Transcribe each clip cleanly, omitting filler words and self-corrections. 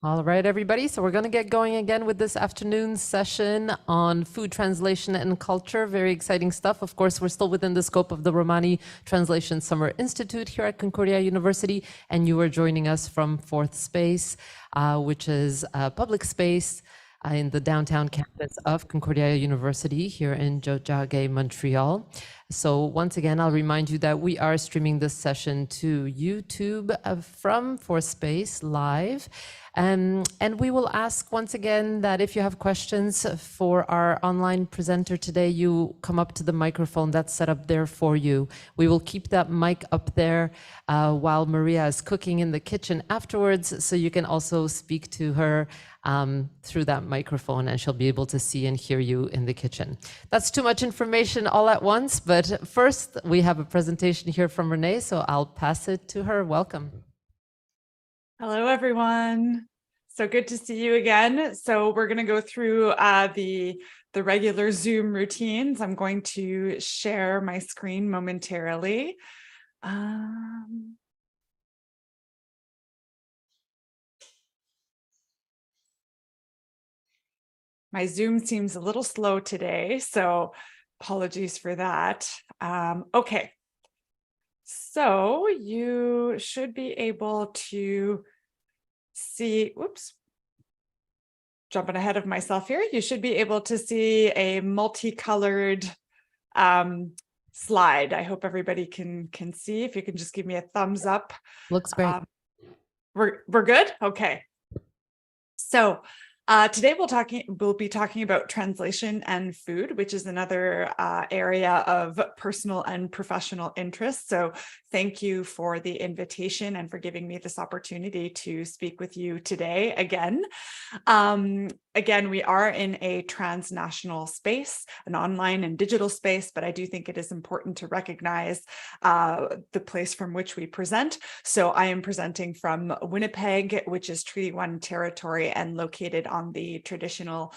All right, everybody. So we're going to get going again with this afternoon's session on food translation and culture. Very exciting stuff. Of course, we're still within the scope of the Romani-Translation Summer Institute here at Concordia University, and you are joining us from Fourth Space, which is a public space in the downtown campus of Concordia University here in Tiohtià:ke, Montreal. So once again, I'll remind you that we are streaming this session to YouTube from Fourth Space live. And we will ask once again that if you have questions for our online presenter today, you come up to the microphone that's set up there for you. We will keep that mic up there while Maria is cooking in the kitchen afterwards, so you can also speak to her through that microphone, and she'll be able to see and hear you in the kitchen. That's too much information all at once, but first we have a presentation here from Renee, so I'll pass it to her. Welcome. Hello, everyone. So good to see you again. So we're going to go through the regular Zoom routines. I'm going to share my screen momentarily. My Zoom seems a little slow today, so apologies for that. Okay. So you should be able to see, whoops, jumping ahead of myself here. You should be able to see a multicolored slide. I hope everybody can see. If you can just give me a thumbs up. Looks great. We're good? Okay. So today we'll be talking about translation and food, which is another area of personal and professional interest. So thank you for the invitation and for giving me this opportunity to speak with you today again. Again, we are in a transnational space, an online and digital space, but I do think it is important to recognize the place from which we present. So I am presenting from Winnipeg, which is Treaty 1 territory and located on the traditional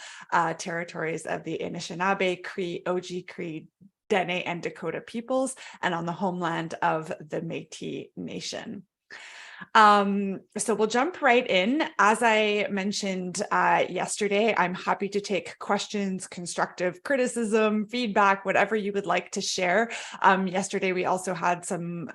territories of the Anishinaabe, Cree, Oji-Cree, Dene, and Dakota peoples, and on the homeland of the Métis Nation. So we'll jump right in. As I mentioned yesterday, I'm happy to take questions, constructive criticism, feedback, whatever you would like to share. Yesterday, we also had some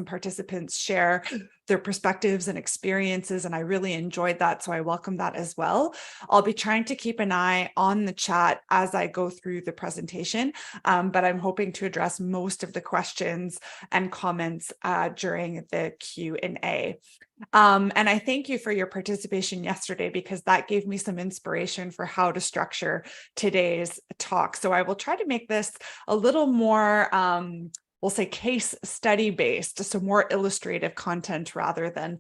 participants share their perspectives and experiences, and I really enjoyed that, so I welcome that as well. I'll be trying to keep an eye on the chat as I go through the presentation, but I'm hoping to address most of the questions and comments during the Q&A. And I thank you for your participation yesterday, because that gave me some inspiration for how to structure today's talk. So I will try to make this a little more we'll say case study based, so more illustrative content rather than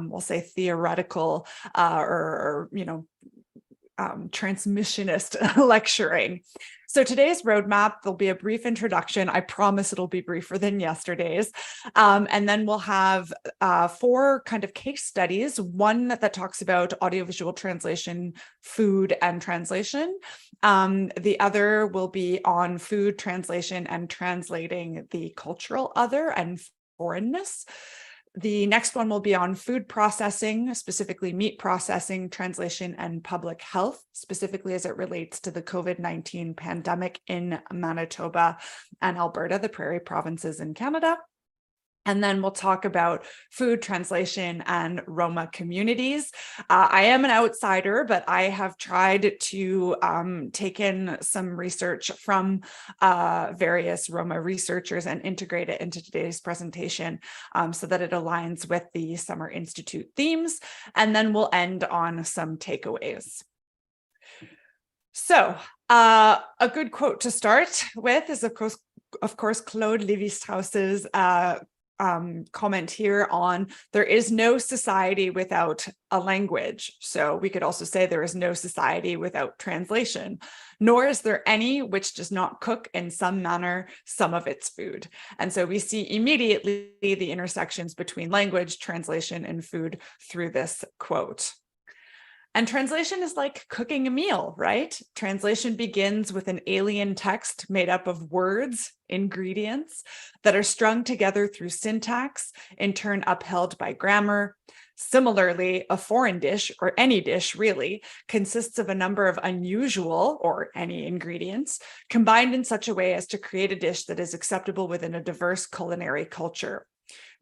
we'll say theoretical or transmissionist lecturing. So today's roadmap, there'll be a brief introduction. I promise it'll be briefer than yesterday's. And then we'll have 4 kind of case studies, one that talks about audiovisual translation, food, and translation. The other will be on food translation and translating the cultural other and foreignness. The next one will be on food processing, specifically meat processing, translation, and public health, specifically as it relates to the COVID-19 pandemic in Manitoba and Alberta, the prairie provinces in Canada. And then we'll talk about food translation and Roma communities. I am an outsider, but I have tried to take in some research from various Roma researchers and integrate it into today's presentation so that it aligns with the Summer Institute themes. And then we'll end on some takeaways. So a good quote to start with is, of course, Claude Lévi-Strauss's comment here on there is no society without a language. So we could also say there is no society without translation, nor is there any which does not cook in some manner some of its food. And so we see immediately the intersections between language, translation, and food through this quote. And translation is like cooking a meal, right? Translation begins with an alien text made up of words, ingredients that are strung together through syntax, in turn upheld by grammar. Similarly, a foreign dish, or any dish really, consists of a number of unusual or any ingredients combined in such a way as to create a dish that is acceptable within a diverse culinary culture.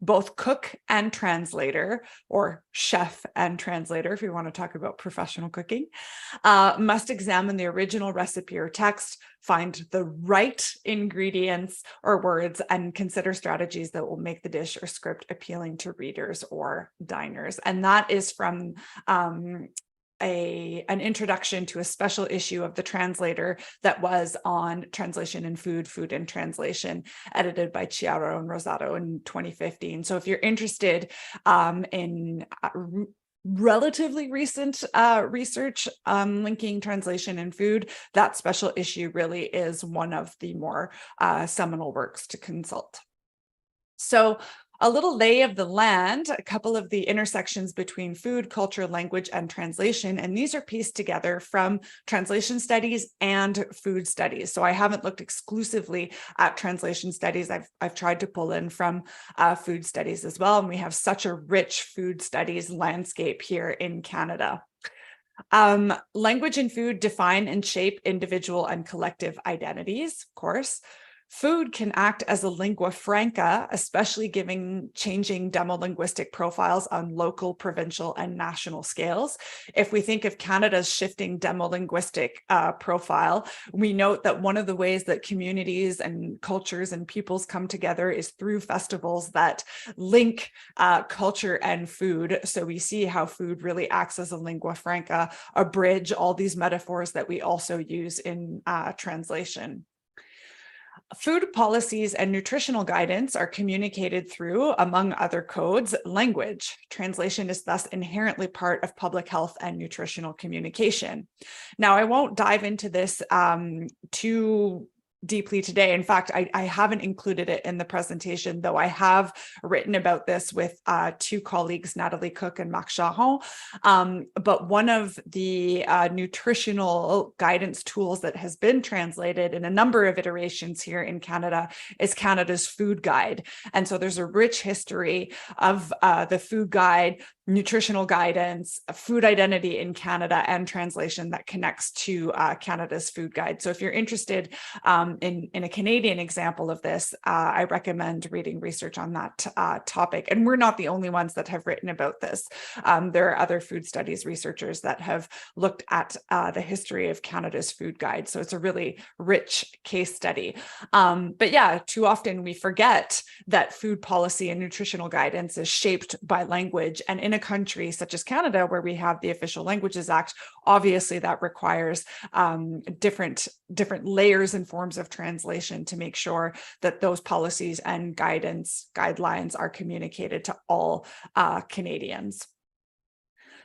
Both cook and translator, or chef and translator, if you want to talk about professional cooking, must examine the original recipe or text, find the right ingredients or words, and consider strategies that will make the dish or script appealing to readers or diners. And that is from an introduction to a special issue of the Translator that was on Translation in Food, Food and Translation, edited by Chiaro and Rosato in 2015. So if you're interested in relatively recent research linking translation and food, that special issue really is one of the more seminal works to consult. So a little lay of the land, a couple of the intersections between food, culture, language, and translation. And these are pieced together from translation studies and food studies. So I haven't looked exclusively at translation studies. I've tried to pull in from food studies as well. And we have such a rich food studies landscape here in Canada. Language and food define and shape individual and collective identities, of course. Food can act as a lingua franca, especially given changing demolinguistic profiles on local, provincial, and national scales. If we think of Canada's shifting demolinguistic profile, we note that one of the ways that communities and cultures and peoples come together is through festivals that link culture and food. So we see how food really acts as a lingua franca, a bridge, all these metaphors that we also use in translation. Food policies and nutritional guidance are communicated through, among other codes, language. Translation is thus inherently part of public health and nutritional communication. Now, I won't dive into this too deeply today. In fact, I haven't included it in the presentation, though I have written about this with two colleagues, Natalie Cook and Marc Charon. But one of the nutritional guidance tools that has been translated in a number of iterations here in Canada is Canada's Food Guide. And so there's a rich history of the food guide, nutritional guidance, food identity in Canada, and translation that connects to Canada's Food Guide. So if you're interested in a Canadian example of this, I recommend reading research on that topic. And we're not the only ones that have written about this. There are other food studies researchers that have looked at the history of Canada's Food Guide. So it's a really rich case study. But yeah, too often we forget that food policy and nutritional guidance is shaped by language. And in a country such as Canada, where we have the Official Languages Act, obviously that requires different layers and forms of translation to make sure that those policies and guidelines are communicated to all Canadians.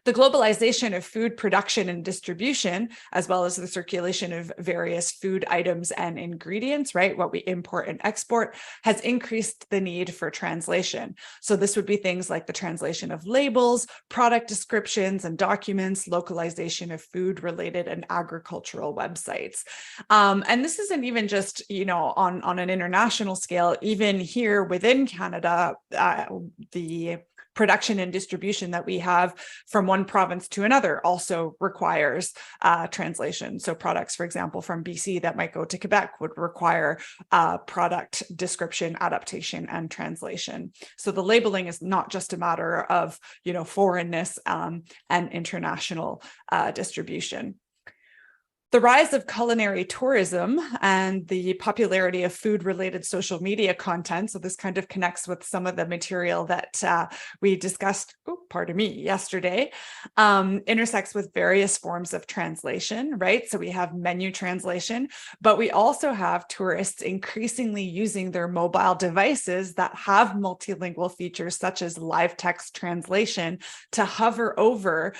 The globalization of food production and distribution, as well as the circulation of various food items and ingredients, right, what we import and export, has increased the need for translation. So this would be things like the translation of labels, product descriptions and documents, localization of food-related and agricultural websites. And this isn't even just, on an international scale. Even here within Canada, the production and distribution that we have from one province to another also requires translation. So products, for example, from BC that might go to Quebec would require product description, adaptation, and translation. So the labeling is not just a matter of, foreignness and international distribution. The rise of culinary tourism and the popularity of food-related social media content, so this kind of connects with some of the material that we discussed, yesterday, intersects with various forms of translation, right? So we have menu translation, but we also have tourists increasingly using their mobile devices that have multilingual features such as live text translation to hover over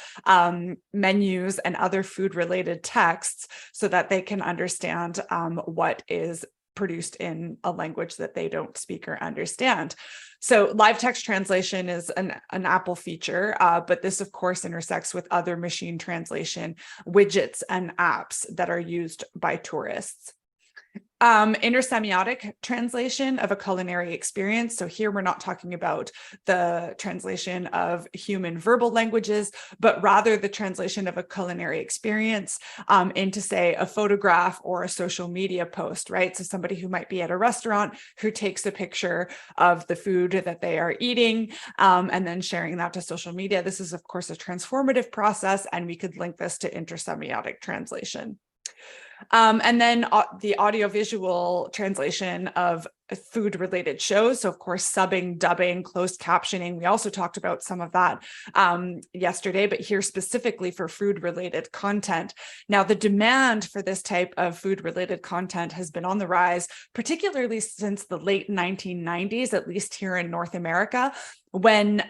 menus and other food-related texts so that they can understand what is produced in a language that they don't speak or understand. So live text translation is an Apple feature, but this of course intersects with other machine translation widgets and apps that are used by tourists. Intersemiotic translation of a culinary experience. So here we're not talking about the translation of human verbal languages, but rather the translation of a culinary experience into, say, a photograph or a social media post, right? So somebody who might be at a restaurant who takes a picture of the food that they are eating and then sharing that to social media. This is, of course, a transformative process, and we could link this to intersemiotic translation. And then the audiovisual translation of food-related shows. So, of course, subbing, dubbing, closed captioning. We also talked about some of that yesterday, but here specifically for food-related content. Now, the demand for this type of food-related content has been on the rise, particularly since the late 1990s, at least here in North America, when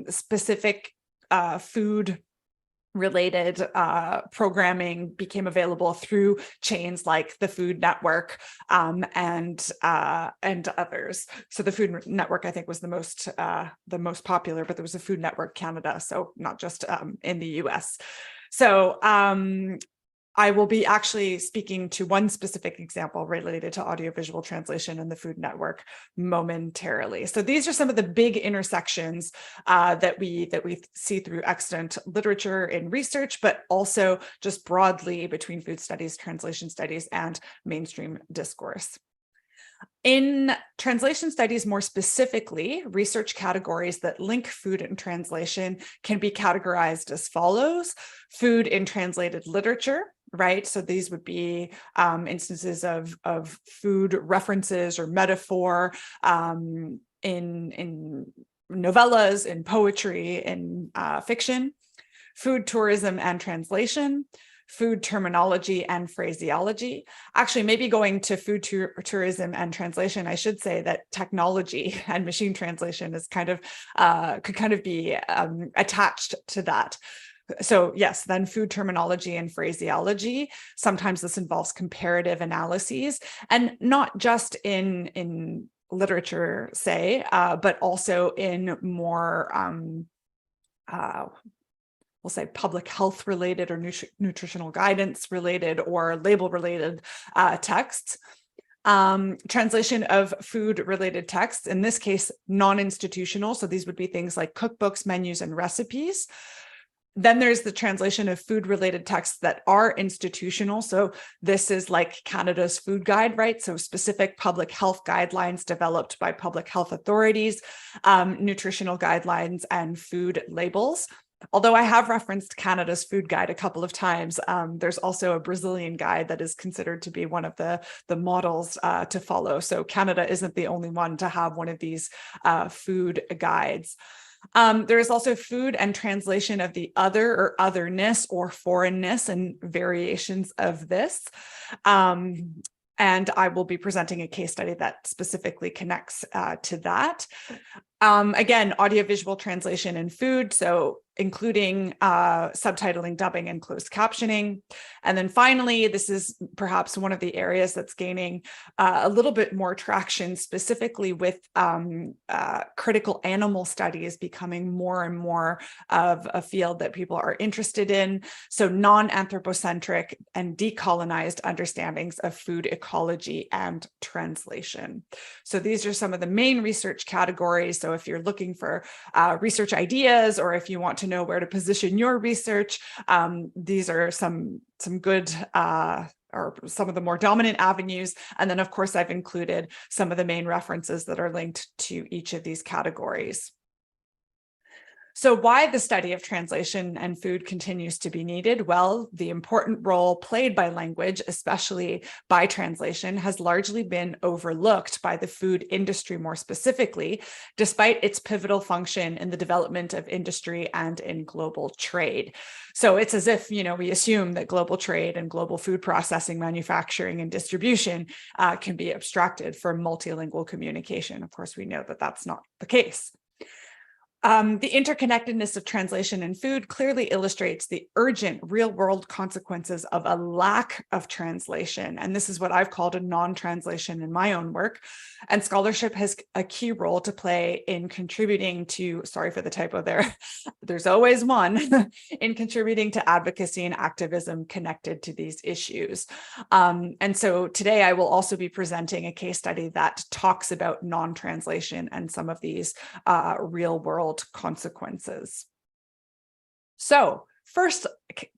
specific food related programming became available through chains like the Food Network and others. So the Food Network, I think, was the most popular, but there was a Food Network Canada, so not just in the US. So I will be actually speaking to one specific example related to audiovisual translation and the Food Network momentarily. So these are some of the big intersections that we see through extant literature in research, but also just broadly between food studies, translation studies, and mainstream discourse. In translation studies, more specifically, research categories that link food and translation can be categorized as follows: food in translated literature, right? So these would be instances of food references or metaphor in novellas, in poetry, in fiction. Food tourism and translation, food terminology and phraseology. Actually, maybe going to food tourism and translation, I should say that technology and machine translation is kind of could kind of be attached to that. So yes, then food terminology and phraseology. Sometimes this involves comparative analyses, and not just in literature, say, but also in more we'll say public health related or nutritional guidance related or label related texts. Translation of food related texts, in this case, non-institutional. So these would be things like cookbooks, menus, and recipes. Then there's the translation of food related texts that are institutional. So this is like Canada's food guide, right? So specific public health guidelines developed by public health authorities, nutritional guidelines, and food labels. Although I have referenced Canada's food guide a couple of times, there's also a Brazilian guide that is considered to be one of the models to follow. So Canada isn't the only one to have one of these food guides. There is also food and translation of the other or otherness or foreignness and variations of this. And I will be presenting a case study that specifically connects to that. Again, audiovisual translation in food, so including subtitling, dubbing, and closed captioning. And then finally, this is perhaps one of the areas that's gaining a little bit more traction, specifically with critical animal studies becoming more and more of a field that people are interested in. So non-anthropocentric and decolonized understandings of food ecology and translation. So these are some of the main research categories. So if you're looking for research ideas, or if you want to know where to position your research, these are some good or some of the more dominant avenues. And then, of course, I've included some of the main references that are linked to each of these categories. So why the study of translation and food continues to be needed? Well, the important role played by language, especially by translation, has largely been overlooked by the food industry more specifically, despite its pivotal function in the development of industry and in global trade. So it's as if, we assume that global trade and global food processing, manufacturing, and distribution can be abstracted from multilingual communication. Of course, we know that that's not the case. The interconnectedness of translation and food clearly illustrates the urgent real-world consequences of a lack of translation. And this is what I've called a non-translation in my own work. And scholarship has a key role to play in contributing to, sorry for the typo there, there's always one, in contributing to advocacy and activism connected to these issues. And so today I will also be presenting a case study that talks about non-translation and some of these real-world consequences. So first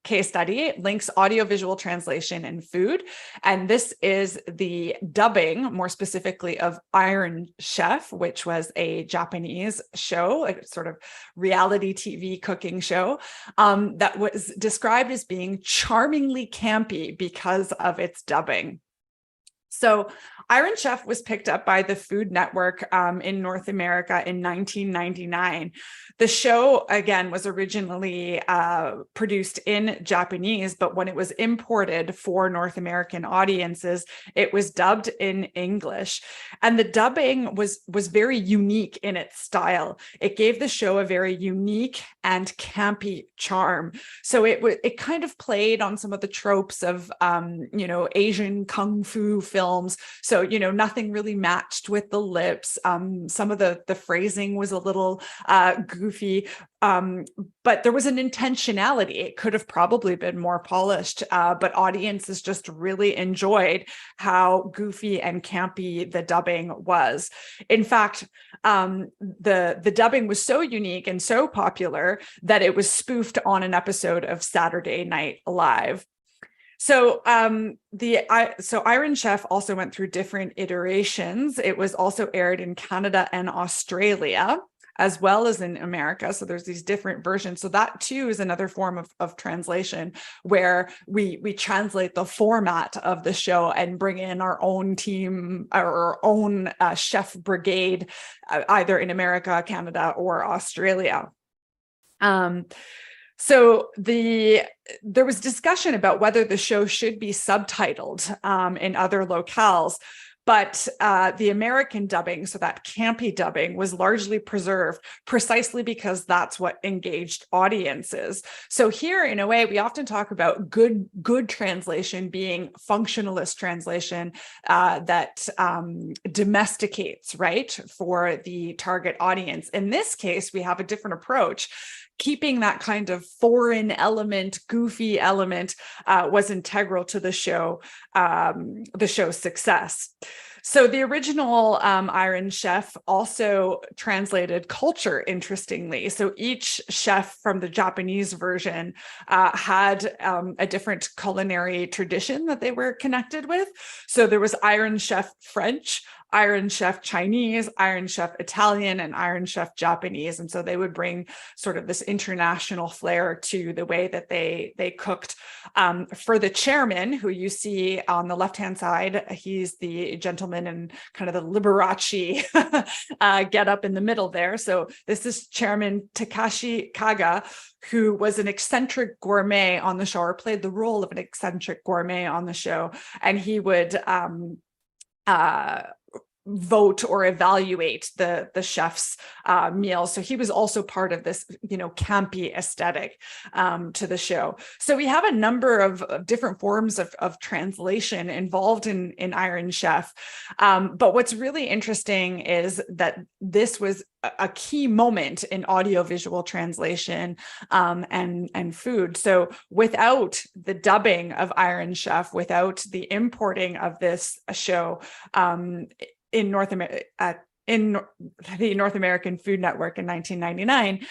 case study links audiovisual translation and food. And this is the dubbing, more specifically, of Iron Chef, which was a Japanese show, a sort of reality TV cooking show that was described as being charmingly campy because of its dubbing. So Iron Chef was picked up by the Food Network in North America in 1999. The show, again, was originally produced in Japanese, but when it was imported for North American audiences, it was dubbed in English. And the dubbing was very unique in its style. It gave the show a very unique and campy charm. So it kind of played on some of the tropes of Asian kung fu films. So, nothing really matched with the lips. Some of the phrasing was a little goofy, but there was an intentionality. It could have probably been more polished, but audiences just really enjoyed how goofy and campy the dubbing was. In fact, the dubbing was so unique and so popular that it was spoofed on an episode of Saturday Night Live. So Iron Chef also went through different iterations. It was also aired in Canada and Australia, as well as in America. So there's these different versions. So that too is another form of translation, where we translate the format of the show and bring in our own team, our own chef brigade, either in America, Canada, or Australia. So there was discussion about whether the show should be subtitled in other locales, but the American dubbing, so that campy dubbing, was largely preserved precisely because that's what engaged audiences. So here, in a way, we often talk about good translation being functionalist translation that domesticates, right, for the target audience. In this case, we have a different approach. Keeping that kind of foreign element, goofy element, was integral to the show's success. So the original Iron Chef also translated culture, interestingly. So each chef from the Japanese version had a different culinary tradition that they were connected with. So there was Iron Chef French, Iron Chef Chinese, Iron Chef Italian, and Iron Chef Japanese. And so they would bring sort of this international flair to the way that they cooked. For the chairman, who you see on the left-hand side, he's the gentleman in kind of the Liberace get up in the middle there. So this is Chairman Takashi Kaga, who was an eccentric gourmet on the show, or played the role of an eccentric gourmet on the show. And he would vote or evaluate the chef's meals. So he was also part of this, campy aesthetic to the show. So we have a number of different forms of translation involved in Iron Chef. But what's really interesting is that this was a key moment in audiovisual translation and food. So without the dubbing of Iron Chef, without the importing of this show, in the North American Food Network in 1999,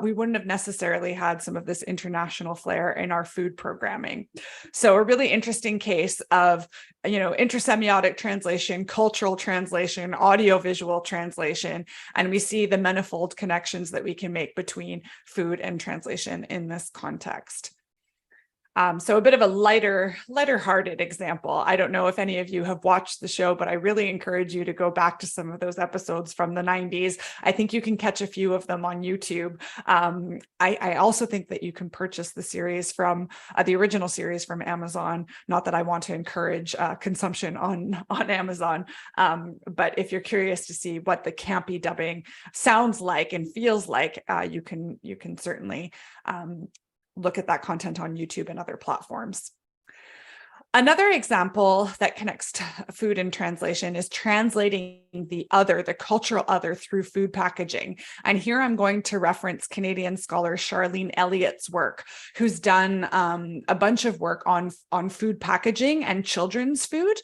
we wouldn't have necessarily had some of this international flair in our food programming. So a really interesting case of, intersemiotic translation, cultural translation, audiovisual translation, and we see the manifold connections that we can make between food and translation in this context. So a bit of a lighter-hearted example. I don't know if any of you have watched the show, but I really encourage you to go back to some of those episodes from the 90s. I think you can catch a few of them on YouTube. I also think that you can purchase the series from the original series from Amazon. Not that I want to encourage consumption on Amazon, but if you're curious to see what the campy dubbing sounds like and feels like, you can certainly look at that content on YouTube and other platforms. Another example that connects to food and translation is translating the cultural other through food packaging. And here I'm going to reference Canadian scholar Charlene Elliott's work, who's done a bunch of work on food packaging and children's food.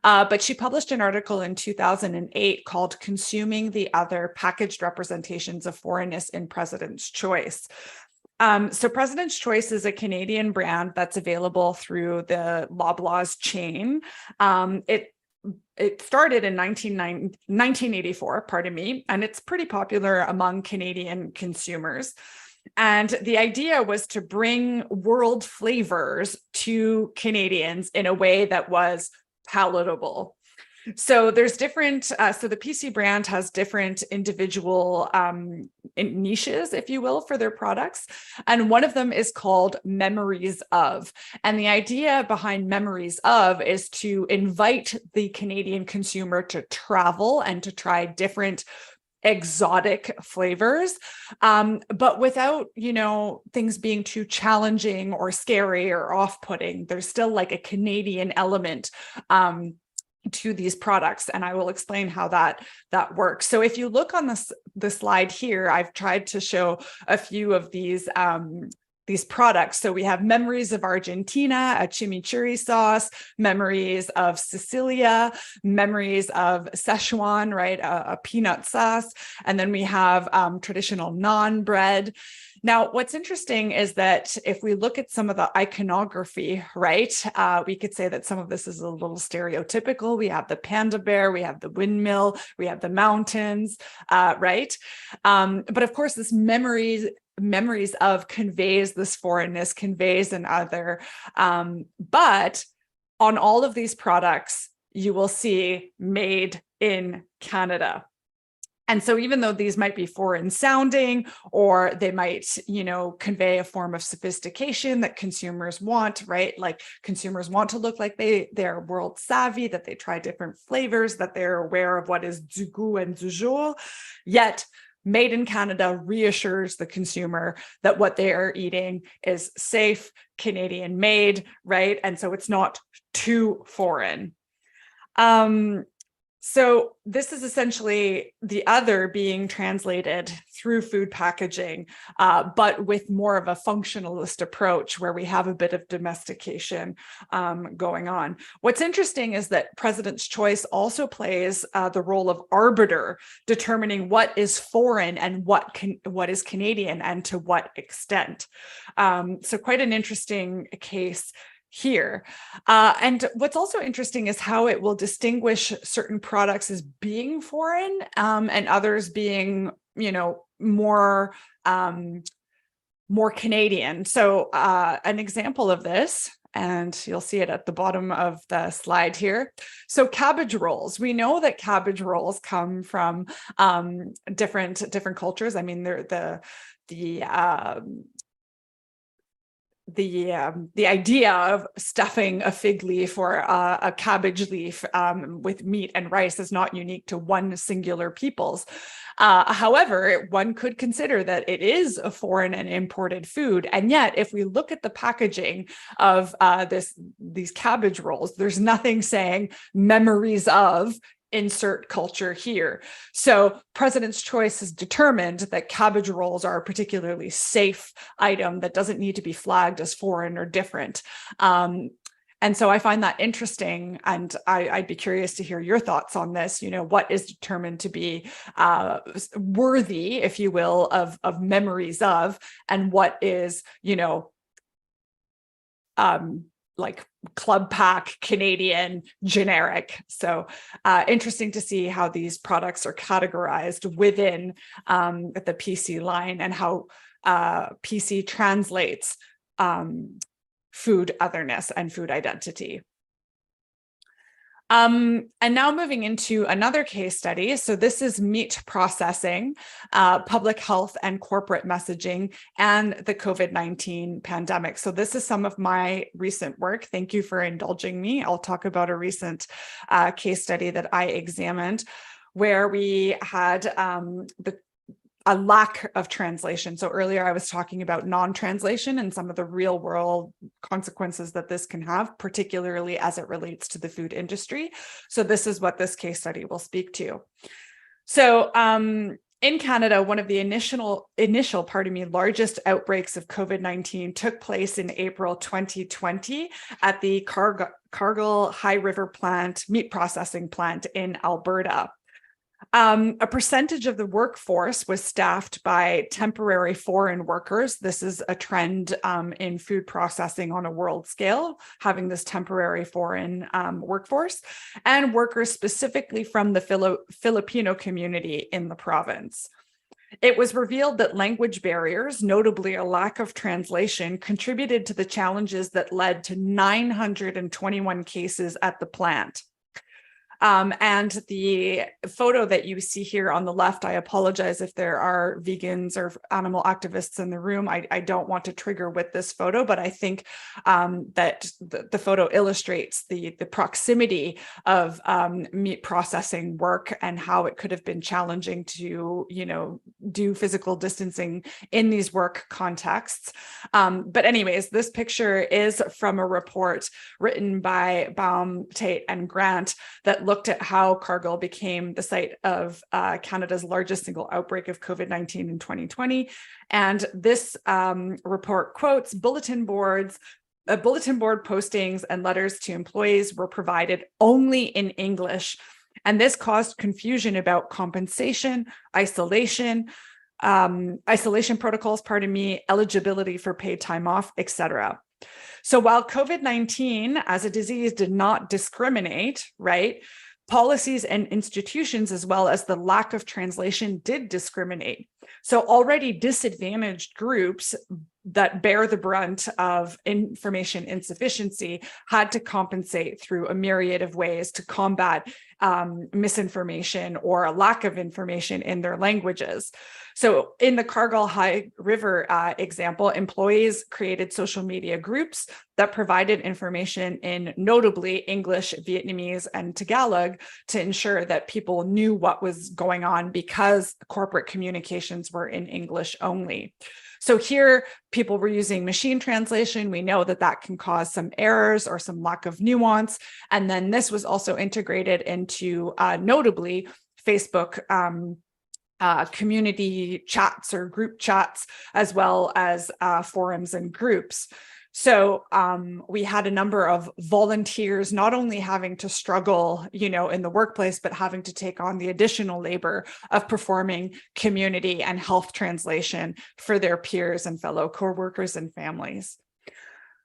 But she published an article in 2008 called "Consuming the Other: Packaged Representations of Foreignness in President's Choice." So President's Choice is a Canadian brand that's available through the Loblaws chain. It started in 1984, pardon me, and it's pretty popular among Canadian consumers. And the idea was to bring world flavors to Canadians in a way that was palatable. So there's different, so the PC brand has different individual niches, if you will, for their products. And one of them is called Memories Of. And the idea behind Memories Of is to invite the Canadian consumer to travel and to try different exotic flavors, but without, things being too challenging or scary or off-putting. There's still like a Canadian element to these products, and I will explain how that works. So if you look on the slide here, I've tried to show a few of these products. So we have Memories of Argentina, a chimichurri sauce, Memories of Sicilia, Memories of Szechuan, right, a peanut sauce, and then we have traditional naan bread. Now, what's interesting is that if we look at some of the iconography, right, we could say that some of this is a little stereotypical. We have the panda bear, we have the windmill, we have the mountains, right? But of course, this Memories Of conveys this foreignness, conveys an other. But on all of these products, you will see made in Canada. And so even though these might be foreign sounding, or they might, convey a form of sophistication that consumers want, right? Like consumers want to look like they're world savvy, that they try different flavors, that they're aware of what is du goût and du jour, yet Made in Canada reassures the consumer that what they are eating is safe, Canadian made, right? And so it's not too foreign. So this is essentially the other being translated through food packaging, but with more of a functionalist approach where we have a bit of domestication going on. What's interesting is that President's Choice also plays the role of arbiter, determining what is foreign and what is Canadian and to what extent. So quite an interesting case here. And what's also interesting is how it will distinguish certain products as being foreign and others being, more Canadian. So an example of this, and you'll see it at the bottom of the slide here. So cabbage rolls. We know that cabbage rolls come from different cultures. I mean, they're the idea of stuffing a fig leaf or a cabbage leaf with meat and rice is not unique to one singular peoples. However, one could consider that it is a foreign and imported food. And yet, if we look at the packaging of these cabbage rolls, there's nothing saying Memories Of insert culture here. So President's Choice has determined that cabbage rolls are a particularly safe item that doesn't need to be flagged as foreign or different. And so I find that interesting, and I'd be curious to hear your thoughts on this. What is determined to be worthy, if you will, of Memories Of, and what is, like club pack Canadian generic. So interesting to see how these products are categorized within the PC line, and how PC translates food otherness and food identity. And now moving into another case study. So this is meat processing, public health and corporate messaging, and the COVID-19 pandemic. So this is some of my recent work. Thank you for indulging me. I'll talk about a recent case study that I examined where we had a lack of translation. So earlier I was talking about non-translation and some of the real world consequences that this can have, particularly as it relates to the food industry. So this is what this case study will speak to. So in Canada, one of the initial, largest outbreaks of COVID-19 took place in April 2020 at the Cargill High River plant, meat processing plant in Alberta. A percentage of the workforce was staffed by temporary foreign workers. This is a trend in food processing on a world scale, having this temporary foreign workforce, and workers specifically from the Filipino community in the province. It was revealed that language barriers, notably a lack of translation, contributed to the challenges that led to 921 cases at the plant. And the photo that you see here on the left, I apologize if there are vegans or animal activists in the room. I don't want to trigger with this photo, but I think that the photo illustrates the proximity of meat processing work and how it could have been challenging to, do physical distancing in these work contexts. But anyways, this picture is from a report written by Baum, Tate, and Grant that looked at how Cargill became the site of Canada's largest single outbreak of COVID-19 in 2020. And this report quotes bulletin board postings and letters to employees were provided only in English. And this caused confusion about compensation, isolation protocols, eligibility for paid time off, etc. So while COVID-19 as a disease did not discriminate, right, policies and institutions, as well as the lack of translation, did discriminate. So already disadvantaged groups that bear the brunt of information insufficiency had to compensate through a myriad of ways to combat misinformation or a lack of information in their languages. So in the Cargill High River example, employees created social media groups that provided information in notably English, Vietnamese, and Tagalog to ensure that people knew what was going on because corporate communications were in English only. So here, people were using machine translation. We know that that can cause some errors or some lack of nuance. And then this was also integrated into notably Facebook community chats or group chats, as well as forums and groups. So we had a number of volunteers not only having to struggle, in the workplace, but having to take on the additional labor of performing community and health translation for their peers and fellow coworkers and families.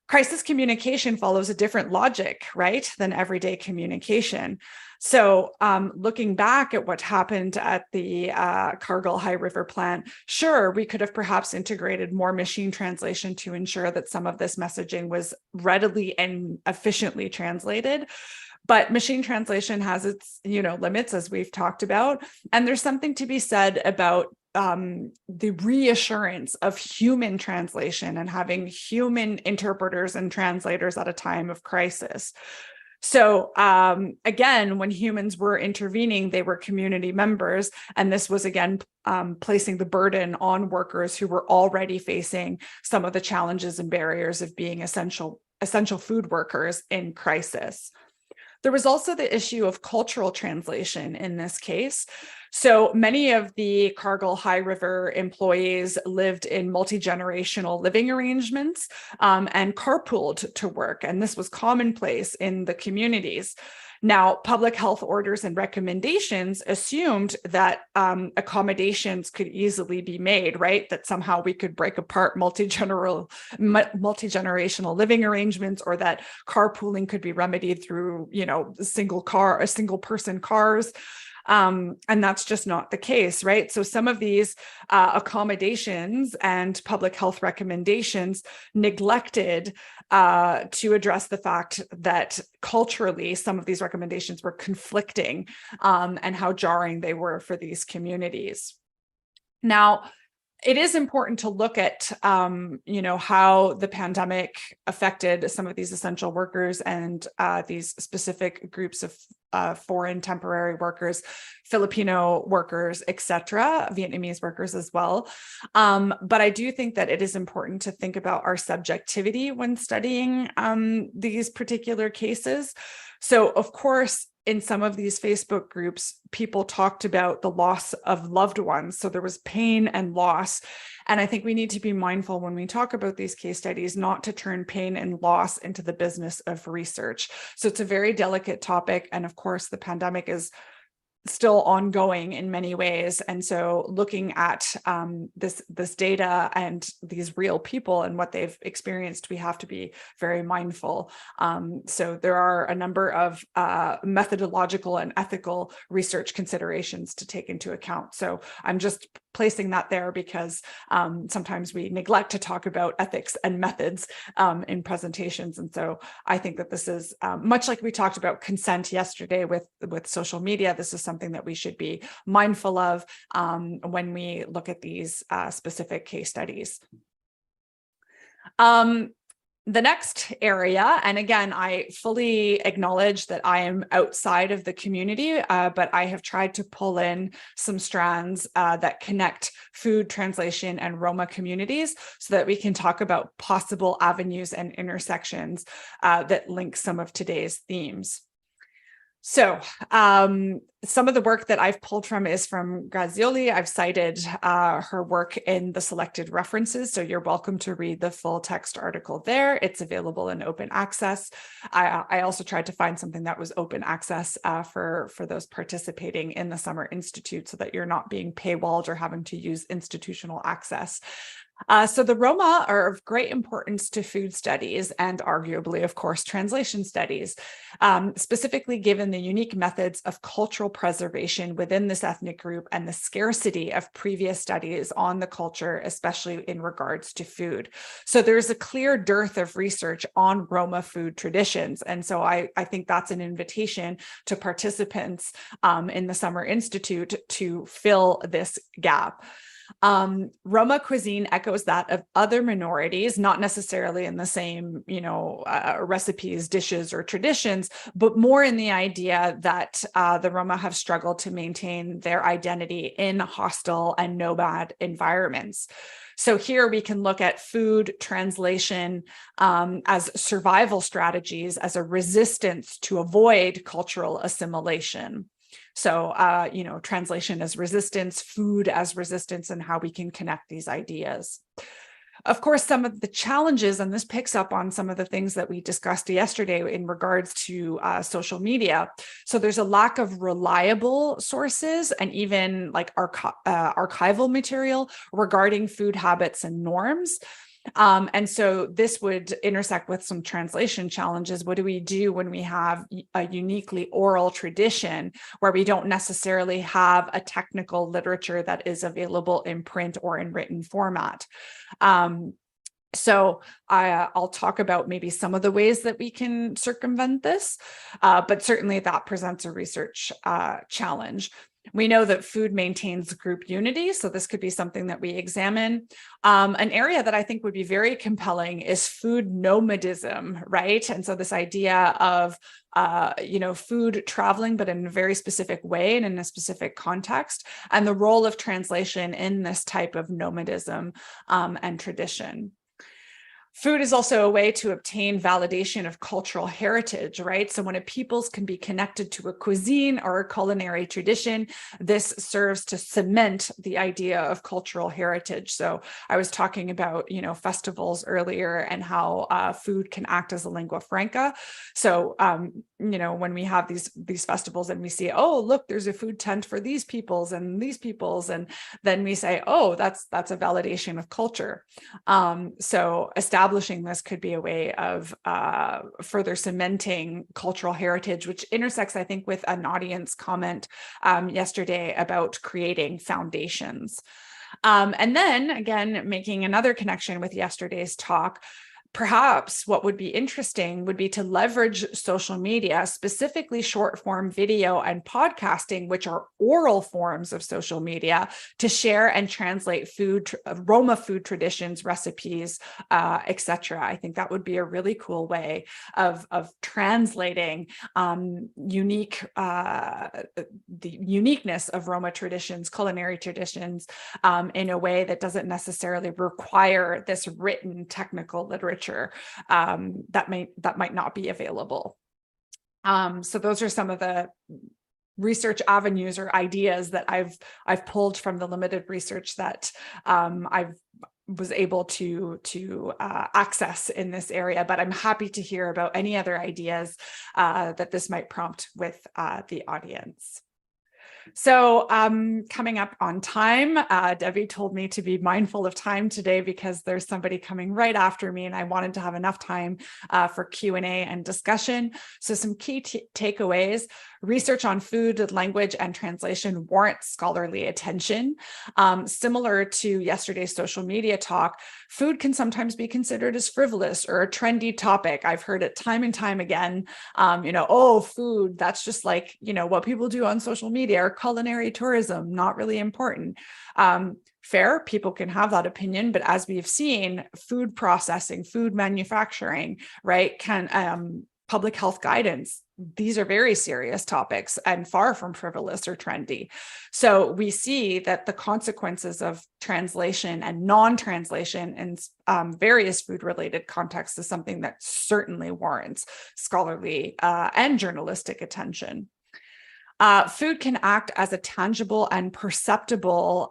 Crisis communication follows a different logic, right, than everyday communication. So looking back at what happened at the Cargill High River plant, sure, we could have perhaps integrated more machine translation to ensure that some of this messaging was readily and efficiently translated. But machine translation has its, limits, as we've talked about. And there's something to be said about the reassurance of human translation and having human interpreters and translators at a time of crisis. So again, when humans were intervening, they were community members. And this was, again, placing the burden on workers who were already facing some of the challenges and barriers of being essential food workers in crisis. There was also the issue of cultural translation in this case. So many of the Cargill High River employees lived in multi-generational living arrangements and carpooled to work, and this was commonplace in the communities. Now, public health orders and recommendations assumed that accommodations could easily be made, right? That somehow we could break apart multi-generational living arrangements, or that carpooling could be remedied through, single person cars. And that's just not the case, right? So some of these accommodations and public health recommendations neglected to address the fact that culturally, some of these recommendations were conflicting, and how jarring they were for these communities. Now, it is important to look at, how the pandemic affected some of these essential workers and these specific groups of foreign temporary workers, Filipino workers, etc., Vietnamese workers as well. But I do think that it is important to think about our subjectivity when studying these particular cases. So, of course, in some of these Facebook groups, people talked about the loss of loved ones. So there was pain and loss. And I think we need to be mindful when we talk about these case studies, not to turn pain and loss into the business of research. So it's a very delicate topic. And of course, the pandemic is still ongoing in many ways. And so looking at this data and these real people and what they've experienced, we have to be very mindful. So there are a number of methodological and ethical research considerations to take into account. So I'm just placing that there because sometimes we neglect to talk about ethics and methods in presentations. And so I think that this is much like we talked about consent yesterday with social media. This is something that we should be mindful of when we look at these specific case studies. The next area, and again, I fully acknowledge that I am outside of the community, but I have tried to pull in some strands that connect food translation and Roma communities so that we can talk about possible avenues and intersections that link some of today's themes. So some of the work that I've pulled from is from Grazioli. I've cited her work in the selected references, so you're welcome to read the full text article there. It's available in open access. I also tried to find something that was open access for those participating in the Summer Institute so that you're not being paywalled or having to use institutional access. So the Roma are of great importance to food studies and arguably, of course, translation studies, specifically given the unique methods of cultural preservation within this ethnic group and the scarcity of previous studies on the culture, especially in regards to food. So there's a clear dearth of research on Roma food traditions. And so I think that's an invitation to participants in the Summer Institute to fill this gap. Roma cuisine echoes that of other minorities, not necessarily in the same, recipes, dishes, or traditions, but more in the idea that the Roma have struggled to maintain their identity in hostile and nomad environments. So here we can look at food translation as survival strategies, as a resistance to avoid cultural assimilation. So, translation as resistance, food as resistance, and how we can connect these ideas. Of course, some of the challenges, and this picks up on some of the things that we discussed yesterday in regards to social media. So there's a lack of reliable sources and even like archival material regarding food habits and norms. And so this would intersect with some translation challenges. What do we do when we have a uniquely oral tradition where we don't necessarily have a technical literature that is available in print or in written format? So I'll talk about maybe some of the ways that we can circumvent this, but certainly that presents a research challenge. We know that food maintains group unity, so this could be something that we examine. An area that I think would be very compelling is food nomadism, right? And so this idea of food traveling, but in a very specific way and in a specific context, and the role of translation in this type of nomadism and tradition. Food is also a way to obtain validation of cultural heritage, right? So when a peoples can be connected to a cuisine or a culinary tradition, this serves to cement the idea of cultural heritage. So I was talking about, festivals earlier and how food can act as a lingua franca. So, when we have these festivals and we see, oh, look, there's a food tent for these peoples, and then we say, oh, that's a validation of culture. So establishing establishing this could be a way of further cementing cultural heritage, which intersects, I think, with an audience comment yesterday about creating foundations. And then again, making another connection with yesterday's talk, perhaps what would be interesting would be to leverage social media, specifically short form video and podcasting, which are oral forms of social media, to share and translate Roma food traditions, recipes, etc. I think that would be a really cool way of translating the uniqueness of Roma traditions, culinary traditions, in a way that doesn't necessarily require this written technical literature that might not be available. So those are some of the research avenues or ideas that I've pulled from the limited research that I was able to access in this area. But I'm happy to hear about any other ideas that this might prompt with the audience. So coming up on time, Debbie told me to be mindful of time today because there's somebody coming right after me and I wanted to have enough time for Q&A and discussion. So some key takeaways: research on food, language, and translation warrants scholarly attention. Similar to yesterday's social media talk, food can sometimes be considered as frivolous or a trendy topic. I've heard it time and time again, oh, food, that's just like, what people do on social media, or culinary tourism, not really important. Fair, people can have that opinion, but as we've seen, food processing, food manufacturing, right, public health guidance, these are very serious topics and far from frivolous or trendy. So we see that the consequences of translation and non-translation in various food-related contexts is something that certainly warrants scholarly and journalistic attention. Food can act as a tangible and perceptible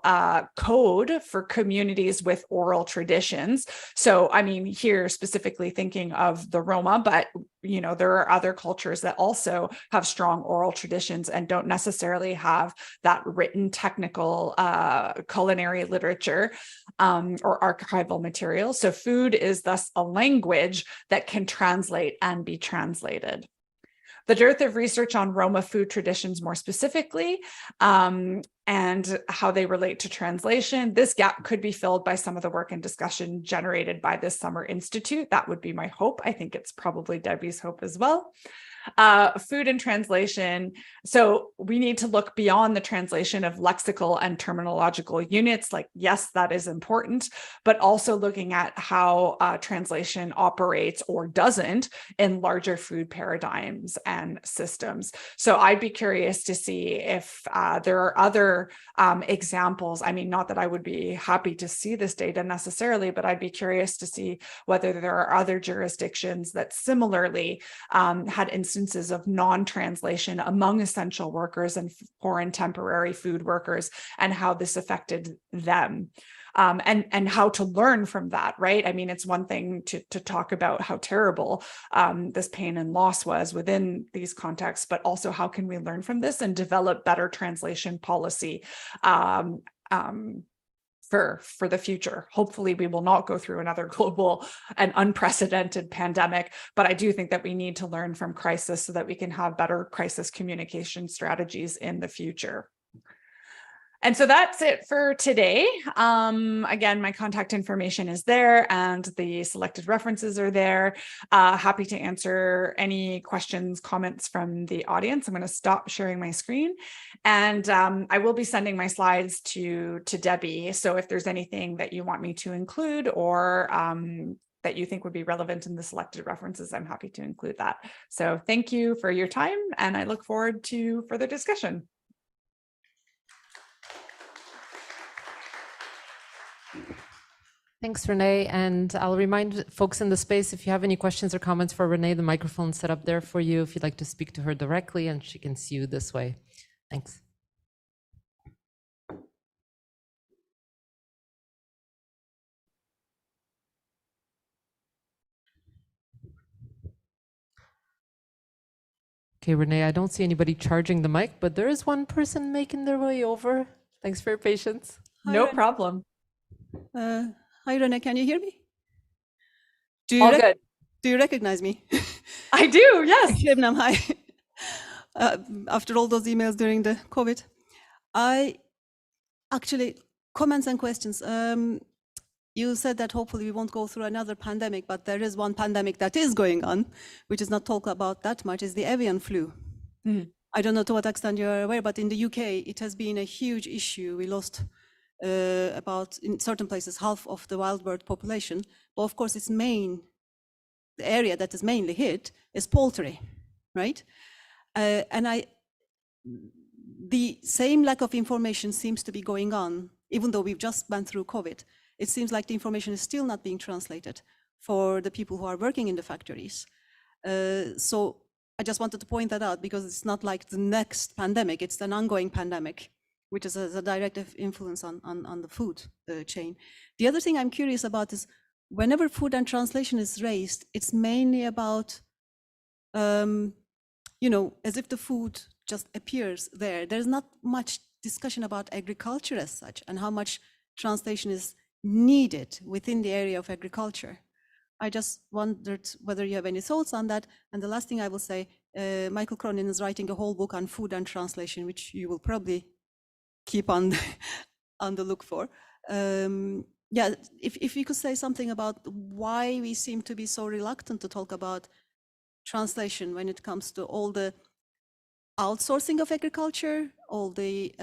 code for communities with oral traditions. So, I mean, here specifically thinking of the Roma, but there are other cultures that also have strong oral traditions and don't necessarily have that written technical culinary literature or archival material. So food is thus a language that can translate and be translated. The dearth of research on Roma food traditions more specifically, and how they relate to translation, this gap could be filled by some of the work and discussion generated by this Summer Institute. That would be my hope. I think it's probably Debbie's hope as well. Food and translation. So we need to look beyond the translation of lexical and terminological units. Like, yes, that is important, but also looking at how translation operates or doesn't in larger food paradigms and systems. So I'd be curious to see if there are other examples. I mean, not that I would be happy to see this data necessarily, but I'd be curious to see whether there are other jurisdictions that similarly had instances of non-translation among essential workers and foreign temporary food workers, and how this affected them. And how to learn from that, right? I mean, it's one thing to talk about how terrible this pain and loss was within these contexts, but also how can we learn from this and develop better translation policy for the future. Hopefully we will not go through another global and unprecedented pandemic, but I do think that we need to learn from crisis so that we can have better crisis communication strategies in the future. And so that's it for today. Again, my contact information is there and the selected references are there. Happy to answer any questions, comments from the audience. I'm going to stop sharing my screen, and I will be sending my slides to Debbie. So if there's anything that you want me to include or that you think would be relevant in the selected references, I'm happy to include that. So thank you for your time, and I look forward to further discussion. Thanks, Renee. And I'll remind folks in the space, if you have any questions or comments for Renee, the microphone's set up there for you if you'd like to speak to her directly, and she can see you this way. Thanks. Okay, Renee, I don't see anybody charging the mic, but there is one person making their way over. Thanks for your patience. No problem. Hi, Renee, can you hear me? Do All you good. do you recognize me? I do, yes. Shebnam, hi. After all those emails during the COVID, I actually comments and questions. You said that hopefully we won't go through another pandemic, but there is one pandemic that is going on, which is not talked about that much, is the avian flu. Mhm. I don't know to what extent you're aware, but in the UK, it has been a huge issue. We lost about, in certain places, half of the wild bird population. But of course, the area that is mainly hit is poultry, right? The same lack of information seems to be going on, even though we've just went through COVID. It seems like the information is still not being translated for the people who are working in the factories. So I just wanted to point that out, because it's not like the next pandemic, it's an ongoing pandemic, which is a direct influence on the food chain. The other thing I'm curious about is, whenever food and translation is raised, it's mainly about, as if the food just appears there. There's not much discussion about agriculture as such, and how much translation is needed within the area of agriculture. I just wondered whether you have any thoughts on that. And the last thing I will say, Michael Cronin is writing a whole book on food and translation, which you will probably keep on the look for. Yeah, if you could say something about why we seem to be so reluctant to talk about translation when it comes to all the outsourcing of agriculture, all the,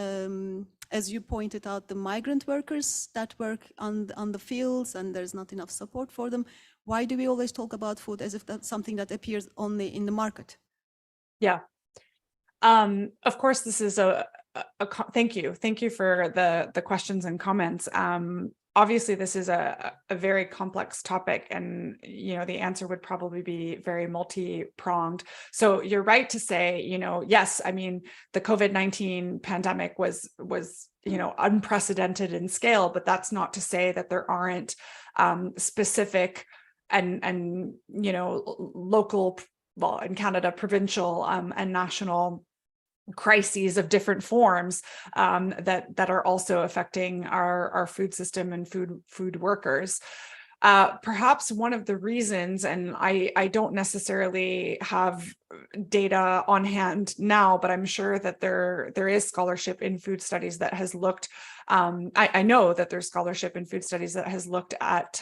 as you pointed out, the migrant workers that work on the fields, and there's not enough support for them. Why do we always talk about food as if that's something that appears only in the market? Yeah. Of course, this is thank you for the questions and comments. Obviously, this is a very complex topic, and the answer would probably be very multi-pronged. So you're right to say, yes, I mean, the COVID-19 pandemic was unprecedented in scale, but that's not to say that there aren't specific and local, well, in Canada, provincial and national crises of different forms that are also affecting our food system and food workers. Perhaps one of the reasons, and I don't necessarily have data on hand now, but I'm sure that there is scholarship in food studies that has looked, I know that there's scholarship in food studies that has looked at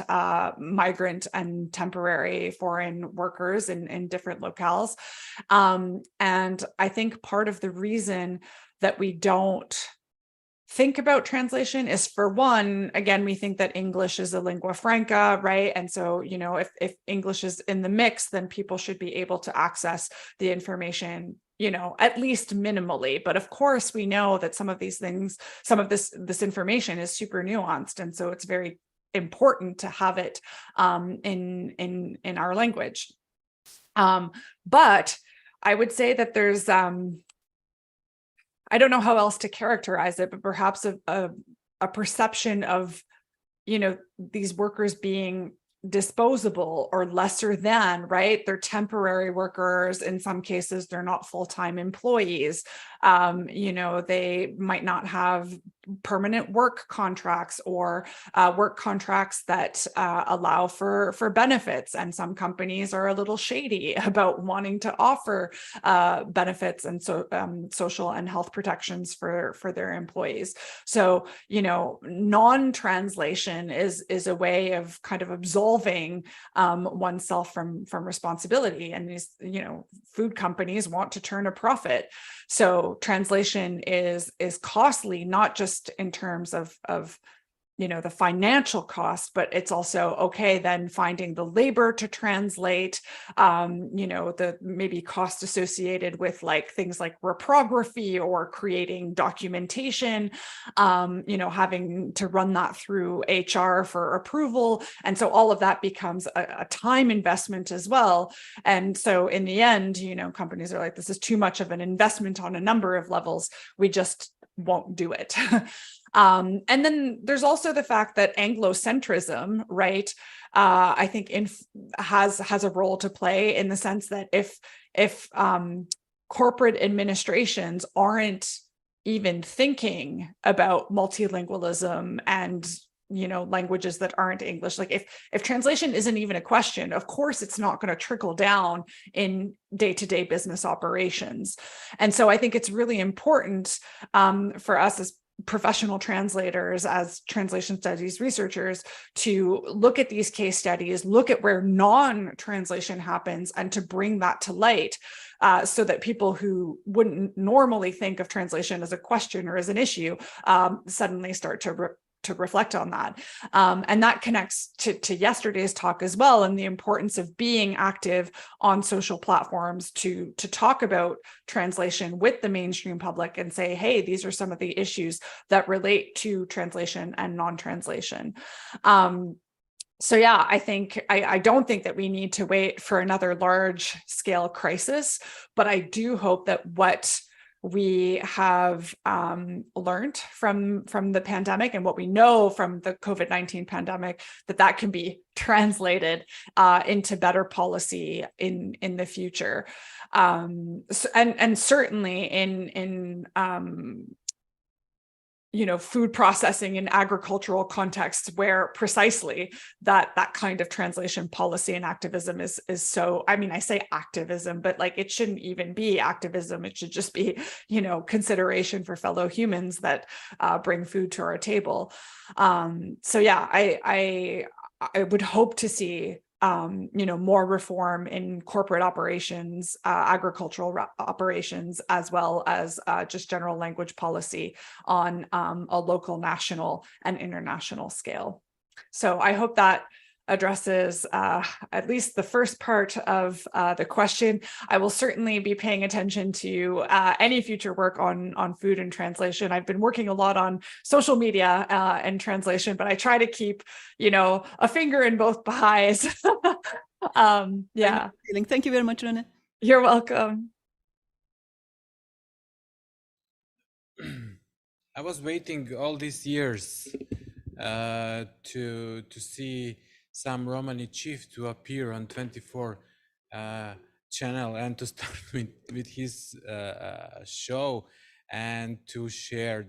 migrant and temporary foreign workers in different locales. And I think part of the reason that we don't think about translation is, for one, again, we think that English is a lingua franca, right? And so, if English is in the mix, then people should be able to access the information, at least minimally. But of course, we know that some of these things, some of this information is super nuanced. And so it's very important to have it in our language. But I would say that there's, I don't know how else to characterize it, but perhaps a perception of, these workers being disposable or lesser than, right? They're temporary workers. In some cases, they're not full-time employees. They might not have permanent work contracts or work contracts that allow for benefits. And some companies are a little shady about wanting to offer benefits and social and health protections for their employees. So, non-translation is a way of kind of absolving oneself from responsibility. And these, food companies want to turn a profit. So translation is costly, not just in terms of the financial cost, but it's also, okay, then finding the labor to translate, the maybe cost associated with things like reprography or creating documentation, having to run that through HR for approval. And so all of that becomes a time investment as well. And so in the end, companies are like, this is too much of an investment on a number of levels. We just won't do it. And then there's also the fact that Anglocentrism, right, I think has a role to play, in the sense that if corporate administrations aren't even thinking about multilingualism and languages that aren't English. Like if translation isn't even a question, of course it's not going to trickle down in day-to-day business operations. And so I think it's really important for us as professional translators, as translation studies researchers, to look at these case studies, look at where non-translation happens, and to bring that to light, so that people who wouldn't normally think of translation as a question or as an issue suddenly start to reflect on that. And that connects to yesterday's talk as well, and the importance of being active on social platforms to talk about translation with the mainstream public and say, hey, these are some of the issues that relate to translation and non-translation. So yeah, I don't think that we need to wait for another large scale crisis, but I do hope that what we have learned from the pandemic and what we know from the COVID-19 pandemic, that can be translated into better policy in the future. And certainly in food processing and agricultural contexts, where precisely that kind of translation policy and activism is so, I say activism, but like it shouldn't even be activism. It should just be, consideration for fellow humans that bring food to our table. So yeah, I would hope to see more reform in corporate operations, agricultural operations, as well as just general language policy on a local, national, and international scale. So I hope that addresses at least the first part of the question. I will certainly be paying attention to any future work on food and translation. I've been working a lot on social media and translation, but I try to keep, a finger in both pies. Yeah. Thank you very much, Rene. You're welcome. I was waiting all these years to see some Romani chief to appear on 24 channel and to start with his show and to share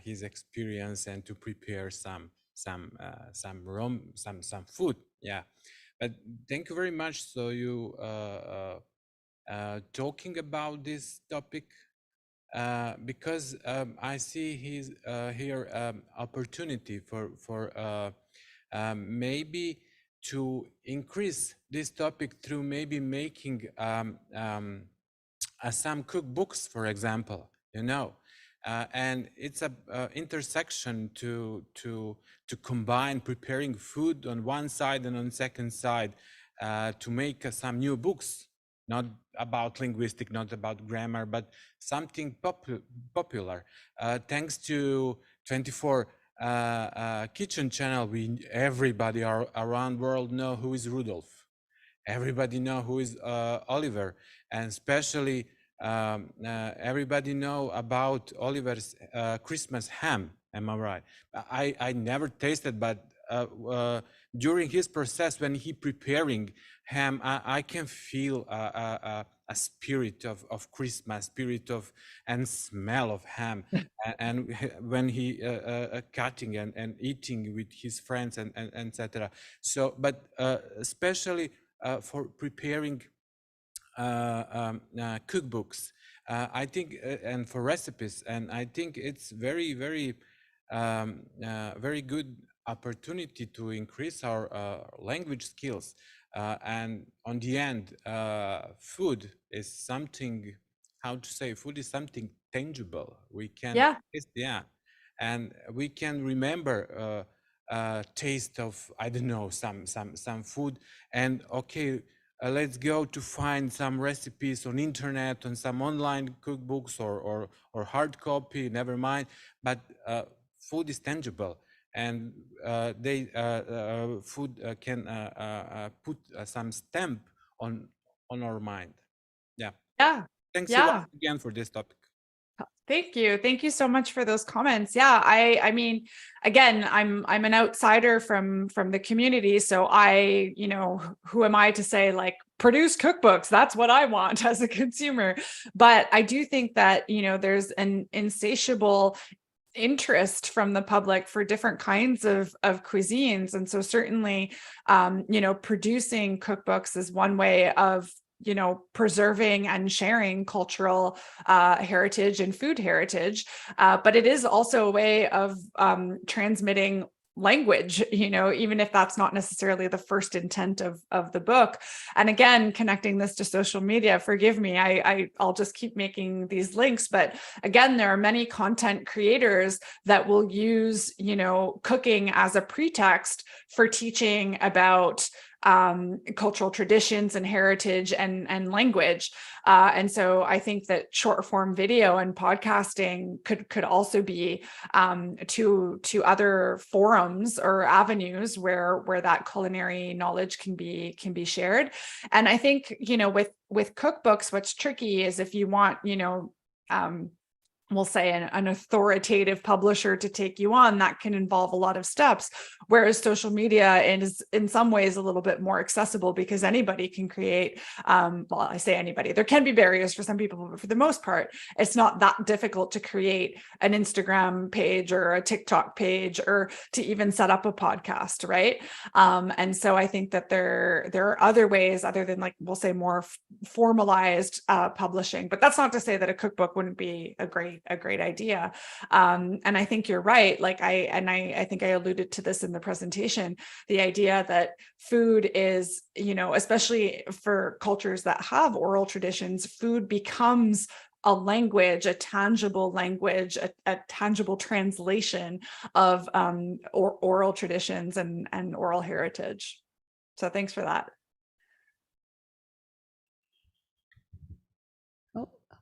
his experience and to prepare some food. Yeah, but thank you very much. So you talking about this topic. Because I see here opportunity for maybe to increase this topic through maybe making some cookbooks, for example, and it's a intersection to combine preparing food on one side and on second side to make some new books. Not about linguistic, not about grammar, but something popular. Thanks to 24 kitchen channel, everybody around world know who is Rudolf. Everybody know who is Oliver, and especially everybody know about Oliver's Christmas ham. Am I right? I never tasted, but during his process when he preparing ham, I can feel a spirit of Christmas, spirit of and smell of ham, and when he cutting and eating with his friends and etc. So, but especially for preparing cookbooks, I think, and for recipes, and I think it's very very good opportunity to increase our language skills. And on the end, food is something, how to say, food is something tangible. We can, yeah, and we can remember taste of, I don't know, some food, and okay, let's go to find some recipes on internet, on some online cookbooks or hard copy, never mind, but food is tangible, and food can put some stamp on our mind. Yeah. Thanks a lot again for this topic. Thank you so much for those comments. Yeah, I mean, again, I'm an outsider from the community, so I, who am I to say, like, produce cookbooks? That's what I want as a consumer. But I do think that there's an insatiable interest from the public for different kinds of cuisines. And so certainly, producing cookbooks is one way of preserving and sharing cultural heritage and food heritage. But it is also a way of transmitting language, even if that's not necessarily the first intent of the book. And again, connecting this to social media, forgive me, I'll just keep making these links. But again, there are many content creators that will use, cooking as a pretext for teaching about cultural traditions and heritage and language. And so I think that short form video and podcasting could also be to other forums or avenues where that culinary knowledge can be shared. And I think, with cookbooks, what's tricky is if you want, we'll say an authoritative publisher to take you on, that can involve a lot of steps. Whereas social media is in some ways a little bit more accessible because anybody can create, well, I say anybody, there can be barriers for some people, but for the most part, it's not that difficult to create an Instagram page or a TikTok page or to even set up a podcast, right? And so I think that there are other ways other than, like, we'll say more formalized publishing, but that's not to say that a cookbook wouldn't be a great idea. And I think you're right. Like I think I alluded to this in the presentation, the idea that food is, especially for cultures that have oral traditions, food becomes a language, a tangible language, a tangible translation of oral traditions and oral heritage. So thanks for that.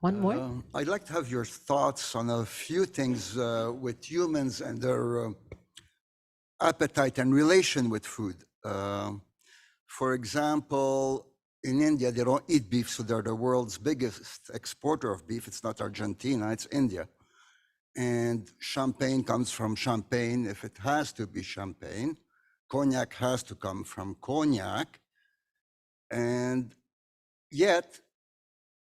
One more. I'd like to have your thoughts on a few things with humans and their appetite and relation with food. For example, in India, they don't eat beef, so they're the world's biggest exporter of beef. It's not Argentina, it's India. And champagne comes from champagne if it has to be champagne. Cognac has to come from cognac. And yet,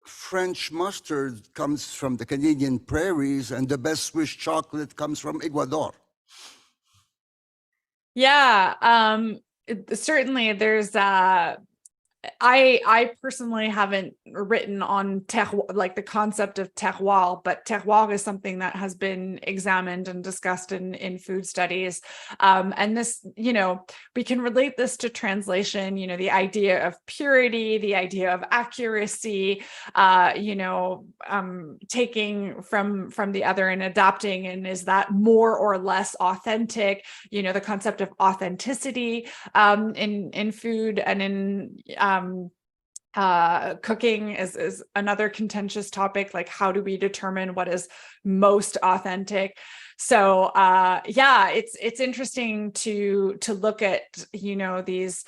French mustard comes from the Canadian prairies, and the best Swiss chocolate comes from Ecuador. Yeah, certainly there's I personally haven't written on terroir, like the concept of terroir, but terroir is something that has been examined and discussed in food studies. And this, we can relate this to translation, the idea of purity, the idea of accuracy, taking from the other and adapting, and is that more or less authentic? The concept of authenticity in food and in cooking is another contentious topic. Like, how do we determine what is most authentic? So yeah, it's interesting to look at these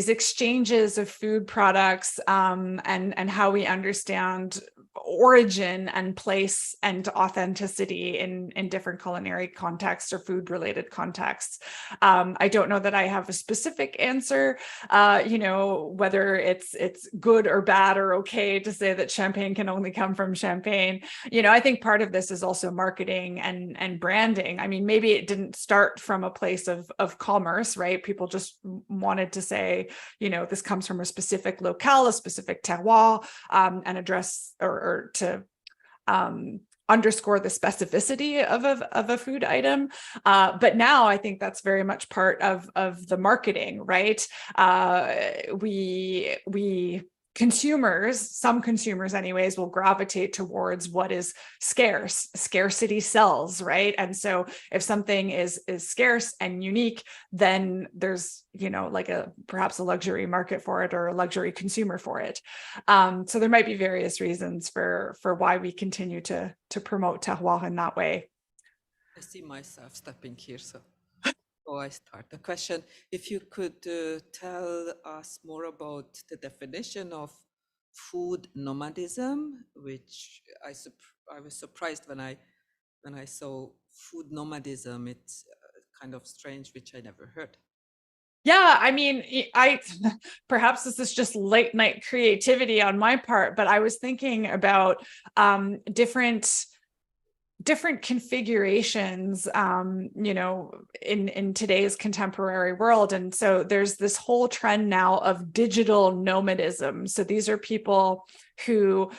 exchanges of food products and how we understand origin and place and authenticity in different culinary contexts or food related contexts. I don't know that I have a specific answer, whether it's good or bad or okay to say that champagne can only come from champagne. I think part of this is also marketing and branding. I mean, maybe it didn't start from a place of commerce, right? People just wanted to say, this comes from a specific locale, a specific terroir, and address or to underscore the specificity of a food item. But now I think that's very much part of the marketing, right? Some consumers anyways, will gravitate towards what is scarce. Scarcity sells, right? And so if something is scarce and unique, then there's, like perhaps a luxury market for it or a luxury consumer for it. So there might be various reasons for why we continue to promote terroir in that way. I see myself stepping here, so I start the question. If you could tell us more about the definition of food nomadism, which I was surprised when I saw food nomadism. It's kind of strange, which I never heard. Yeah, I mean, perhaps this is just late night creativity on my part, but I was thinking about different different configurations, you know, in today's contemporary world. And so there's this whole trend now of digital nomadism. So these are people who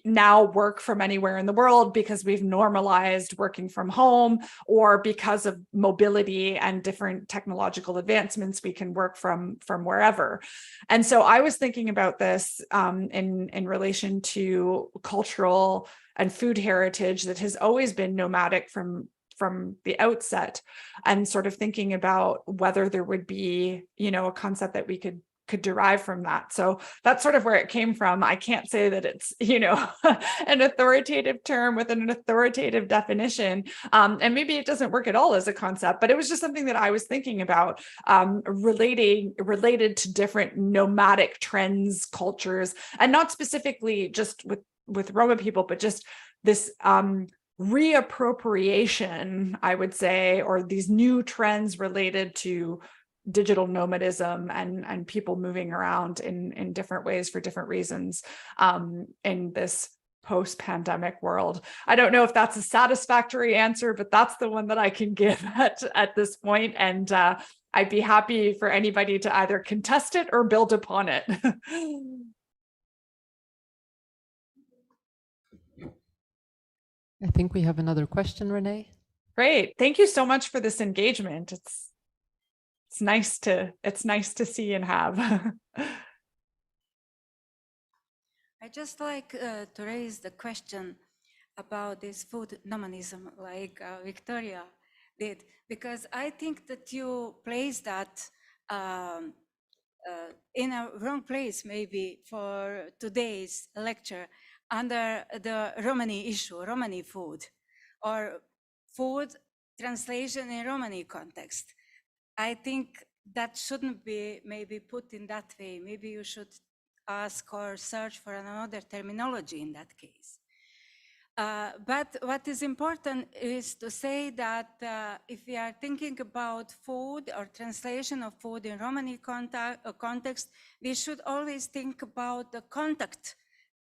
now work from anywhere in the world because we've normalized working from home, or because of mobility and different technological advancements, we can work from wherever. And so I was thinking about this in relation to cultural and food heritage that has always been nomadic from the outset, and sort of thinking about whether there would be, you know, a concept that we could derive from that. So that's sort of where it came from. I can't say that it's, you know, an authoritative term with an authoritative definition. And maybe it doesn't work at all as a concept, but it was just something that I was thinking about, related to different nomadic trends, cultures, and not specifically just with Roma people, but just this reappropriation, I would say, or these new trends related to digital nomadism and people moving around in different ways for different reasons in this post-pandemic world. I don't know if that's a satisfactory answer, but that's the one that I can give at this point. And I'd be happy for anybody to either contest it or build upon it. I think we have another question, Renee. Great. Thank you so much for this engagement. It's nice to see and have. I just like to raise the question about this food nomadism, like Victoria did, because I think that you place that in a wrong place, maybe for today's lecture, under the Romani issue, Romani food, or food translation in Romani context. I think that shouldn't be maybe put in that way. Maybe you should ask or search for another terminology in that case. But what is important is to say that if we are thinking about food or translation of food in Romani context, we should always think about the contact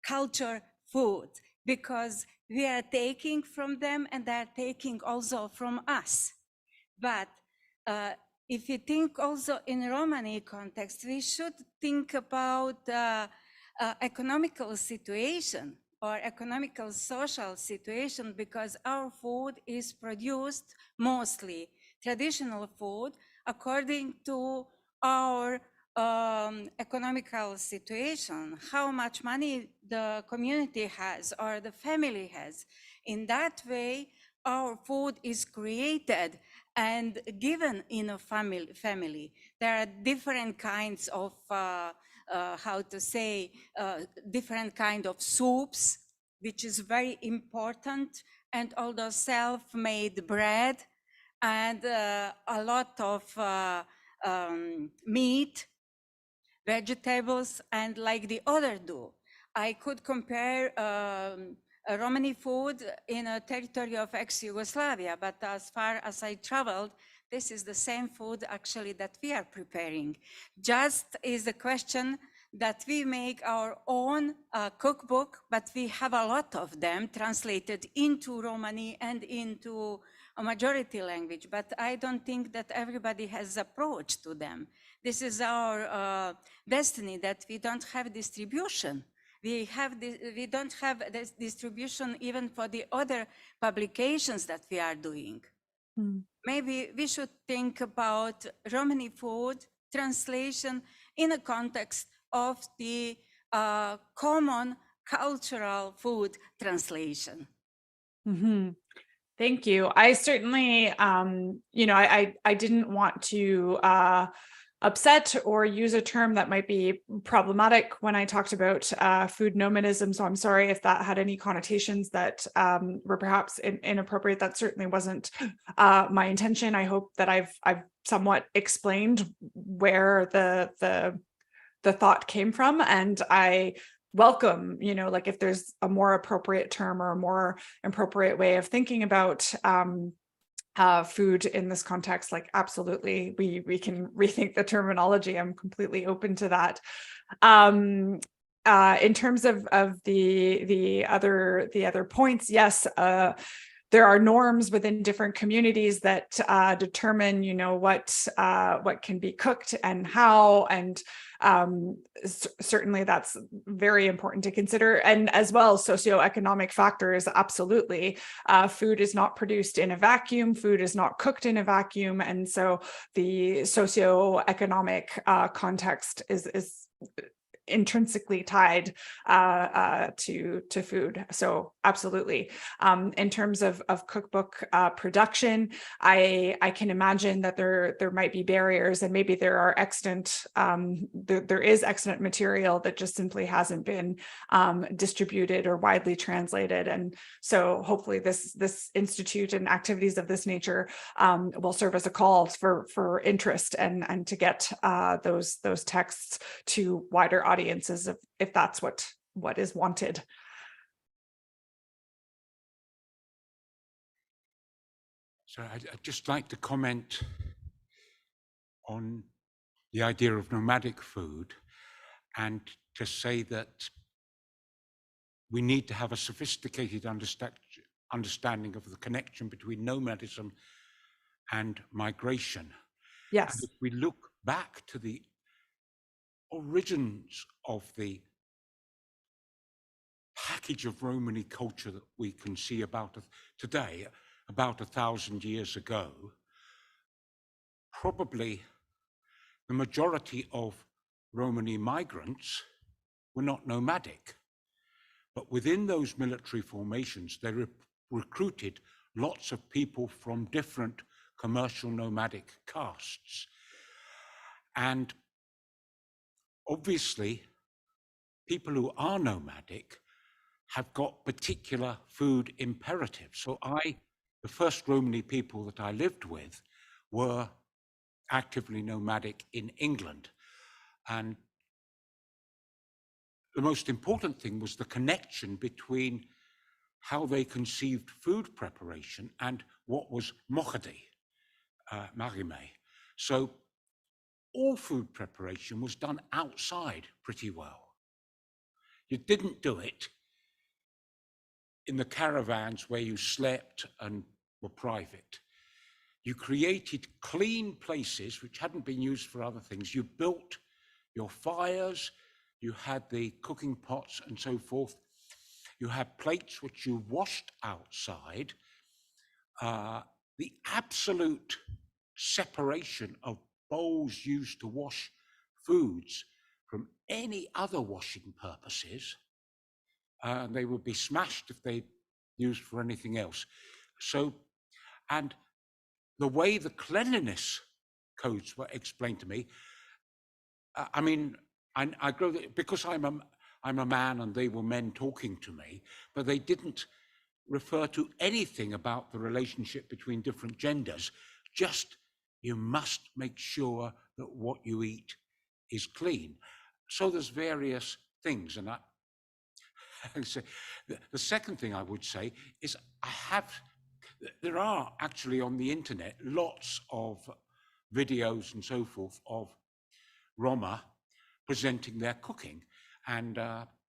culture food, because we are taking from them and they are taking also from us. But if you think also in Romani context, we should think about economical situation or economical social situation, because our food is produced mostly traditional food according to our economical situation, how much money the community has or the family has. In that way, our food is created and given in a family. There are different kinds of, different kind of soups, which is very important, and all the self-made bread, and a lot of meat, vegetables, and like the other do. I could compare Romani food in a territory of ex-Yugoslavia, but as far as I traveled, this is the same food actually that we are preparing. Just is the question that we make our own cookbook, but we have a lot of them translated into Romani and into a majority language, but I don't think that everybody has approach to them. This is our destiny, that we don't have distribution. We don't have this distribution even for the other publications that we are doing. Maybe we should think about Romani food translation in a context of the common cultural food translation. Mm-hmm. Thank you. I certainly, I didn't want to upset or use a term that might be problematic when I talked about food nomadism. So I'm sorry if that had any connotations that were perhaps inappropriate. That certainly wasn't my intention. I hope that I've somewhat explained where the thought came from, and I welcome, like if there's a more appropriate term or a more appropriate way of thinking about food in this context, like absolutely, we can rethink the terminology. I'm completely open to that. In terms of the other points, yes, there are norms within different communities that determine, you know, what can be cooked and how, and certainly that's very important to consider. And as well, socioeconomic factors, absolutely. Food is not produced in a vacuum. Food is not cooked in a vacuum, and so the socioeconomic context is intrinsically tied to food. So absolutely. In terms of cookbook production, I can imagine that there might be barriers, and maybe there are extant there is extant material that just simply hasn't been distributed or widely translated. And so hopefully this institute and activities of this nature will serve as a call for interest and to get those texts to wider audiences if that's what is wanted. So I'd just like to comment on the idea of nomadic food, and to say that we need to have a sophisticated understanding of the connection between nomadism and migration. Yes. And if we look back to the origins of the package of Romani culture that we can see about today, about 1,000 years ago, probably the majority of Romani migrants were not nomadic, but within those military formations, they recruited lots of people from different commercial nomadic castes. And obviously, people who are nomadic have got particular food imperatives. So the first Romani people that I lived with were actively nomadic in England. And the most important thing was the connection between how they conceived food preparation and what was mochadi, marime. So all food preparation was done outside pretty well. You didn't do it in the caravans where you slept and were private. You created clean places which hadn't been used for other things. You built your fires, you had the cooking pots and so forth. You had plates which you washed outside. The absolute separation of bowls used to wash foods from any other washing purposes, they would be smashed if they used for anything else. So, and the way the cleanliness codes were explained to me, I mean, I grow because I'm a man and they were men talking to me, but they didn't refer to anything about the relationship between different genders. Just, you must make sure that what you eat is clean. So there's various things, and the second thing I would say is there are actually on the internet lots of videos and so forth of Roma presenting their cooking and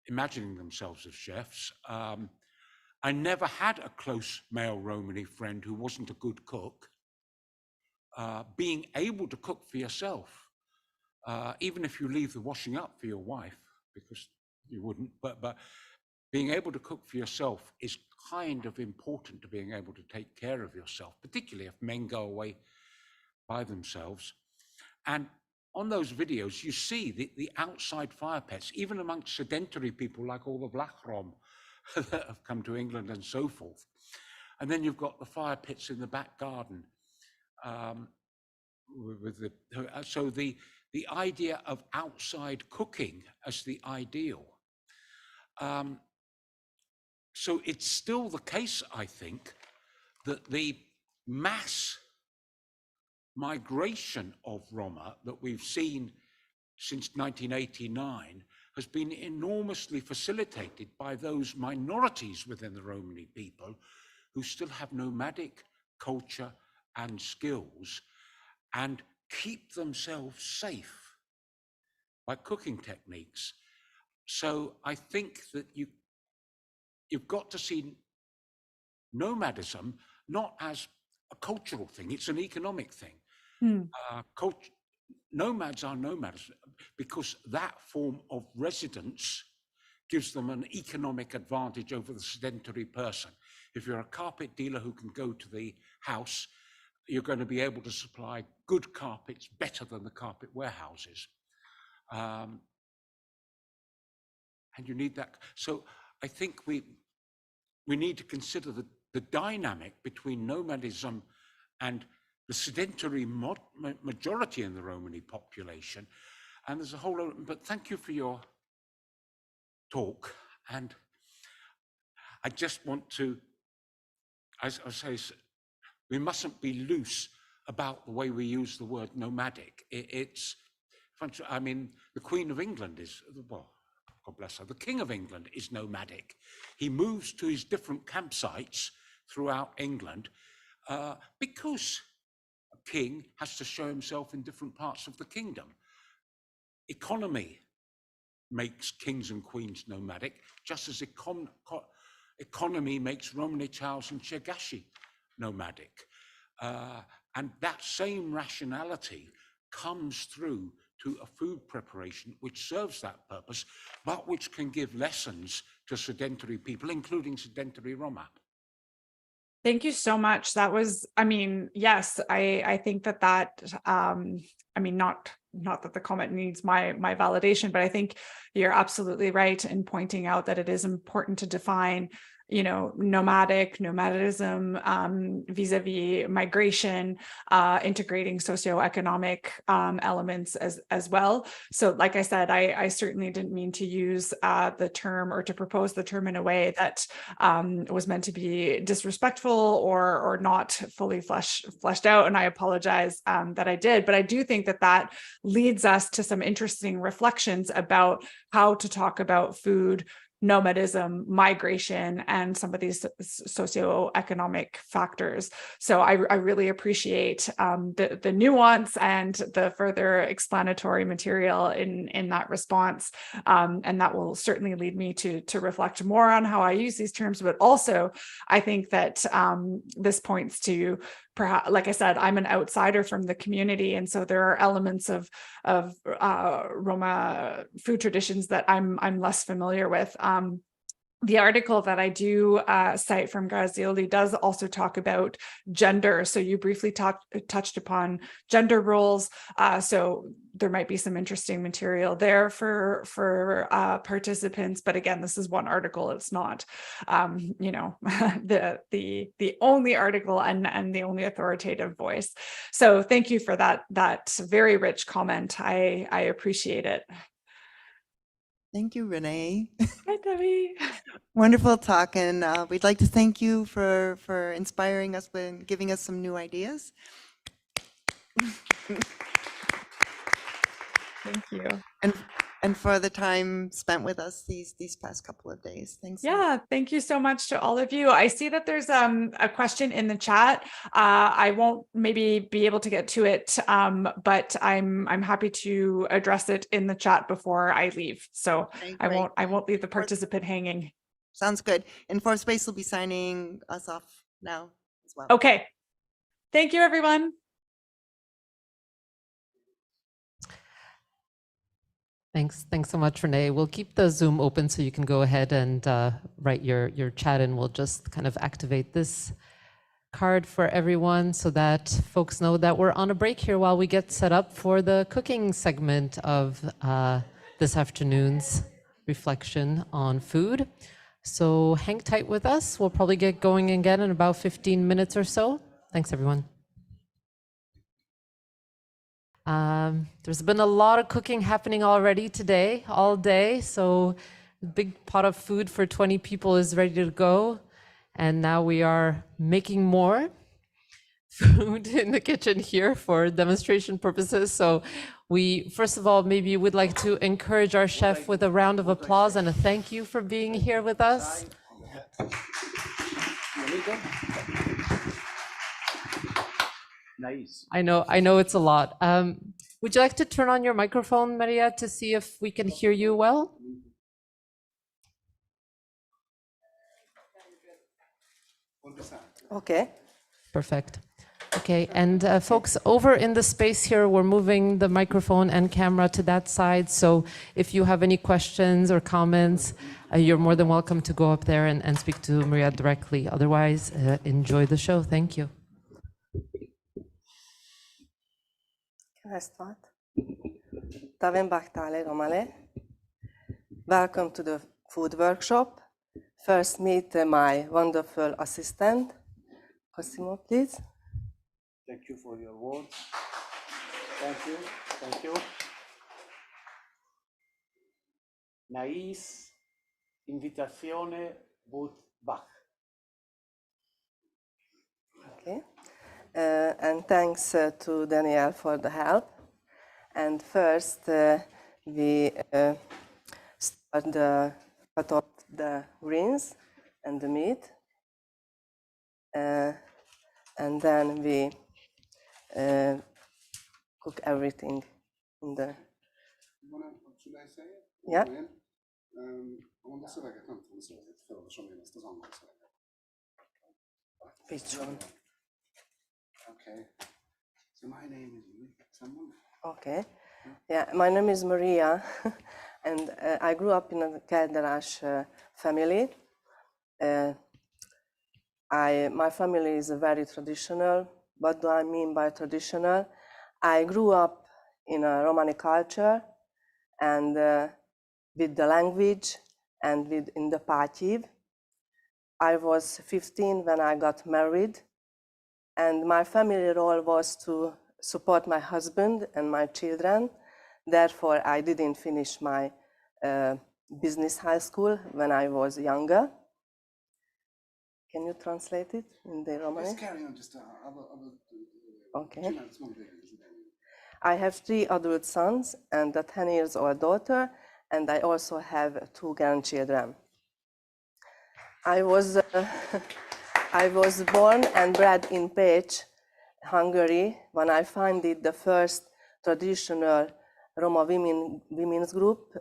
imagining themselves as chefs. I never had a close male Romani friend who wasn't a good cook. Being able to cook for yourself, even if you leave the washing up for your wife, because you wouldn't, but being able to cook for yourself is kind of important to being able to take care of yourself, particularly if men go away by themselves. And on those videos, you see the outside fire pits, even amongst sedentary people like all the Vlachrom that have come to England and so forth. And then you've got the fire pits in the back garden. So the idea of outside cooking as the ideal. So it's still the case, I think, that the mass migration of Roma that we've seen since 1989 has been enormously facilitated by those minorities within the Romani people who still have nomadic culture and skills and keep themselves safe by cooking techniques. So I think that you've got to see nomadism not as a cultural thing, it's an economic thing. Nomads are nomads because that form of residence gives them an economic advantage over the sedentary person. If you're a carpet dealer who can go to the house, you're going to be able to supply good carpets better than the carpet warehouses. And you need that. So I think we need to consider the dynamic between nomadism and the sedentary majority in the Romani population. And there's a whole lot, but thank you for your talk. And I just want to, as I say, we mustn't be loose about the way we use the word nomadic. I mean, the Queen of England is, well, God bless her, the King of England is nomadic. He moves to his different campsites throughout England because a king has to show himself in different parts of the kingdom. Economy makes kings and queens nomadic, just as economy makes Romani-Charles and Cergashi nomadic. And that same rationality comes through to a food preparation which serves that purpose, but which can give lessons to sedentary people, including sedentary Roma. Thank you so much. That was, I mean, yes, I think that I mean, not that the comment needs my validation, but I think you're absolutely right in pointing out that it is important to define, you know, nomadism, vis-a-vis migration, integrating socioeconomic elements as well. So like I said, I certainly didn't mean to use the term or to propose the term in a way that was meant to be disrespectful or not fully fleshed out. And I apologize that I did, but I do think that leads us to some interesting reflections about how to talk about food, nomadism, migration, and some of these socioeconomic factors. So I really appreciate the nuance and the further explanatory material in that response. And that will certainly lead me to reflect more on how I use these terms, but also I think that this points to, perhaps, like I said, I'm an outsider from the community, and so there are elements of Roma food traditions that I'm less familiar with. The article that I do cite from Grazioli does also talk about gender. So you briefly touched upon gender roles. So there might be some interesting material there for participants. But again, this is one article. It's not, you know, the only article and the only authoritative voice. So thank you for that very rich comment. I appreciate it. Thank you, Renee. Hi, Debbie. Wonderful talk, and we'd like to thank you for inspiring us and giving us some new ideas. Thank you. And for the time spent with us these past couple of days. Thanks. Yeah, thank you so much to all of you. I see that there's a question in the chat. I won't maybe be able to get to it, but I'm happy to address it in the chat before I leave. So Okay, I won't leave the participant hanging. Sounds good. And Fourth Space will be signing us off now as well. Okay. Thank you, everyone. Thanks so much, Renee. We'll keep the Zoom open so you can go ahead and write your chat, and we'll just kind of activate this card for everyone so that folks know that we're on a break here while we get set up for the cooking segment of this afternoon's reflection on food. So hang tight with us. We'll probably get going again in about 15 minutes or so. Thanks, everyone. There's been a lot of cooking happening already today, all day. So a big pot of food for 20 people is ready to go. And now we are making more food in the kitchen here for demonstration purposes. So we, first of all, maybe would like to encourage our chef with a round of applause and a thank you for being here with us. Nice. I know it's a lot. Would you like to turn on your microphone, Maria, to see if we can hear you well? Okay. Perfect. Okay, and folks, over in the space here, we're moving the microphone and camera to that side. So if you have any questions or comments, you're more than welcome to go up there and speak to Maria directly. Otherwise, enjoy the show. Thank you. Can I start? Tavim Baktale Romale. Welcome to the food workshop. First, meet my wonderful assistant. Cosimo, please. Thank you for your words. Thank you. Thank you. Nais, invitazione, but Bach. Okay. And thanks to Danielle for the help. And first, we start the cut off the greens and the meat. And then we cook everything in the. Should I say it? Yeah. Mondom szöveget, nem tudom szöveget, felolvasom én ezt az angol szöveget. Which one? Okay. So my name is someone? Okay. Yeah, my name is Maria, and I grew up in a Kelderas family. My family is very traditional. What do I mean by traditional? I grew up in a Romani culture and with the language and in the Pátyív. I was 15 when I got married, and my family role was to support my husband and my children. Therefore, I didn't finish my business high school when I was younger. Can you translate it in the Romani? Just carry on, just Okay. I have 3 adult sons and a 10 years old daughter, and I also have 2 grandchildren. I was born and bred in Pécs, Hungary, when I founded the first traditional Roma women's group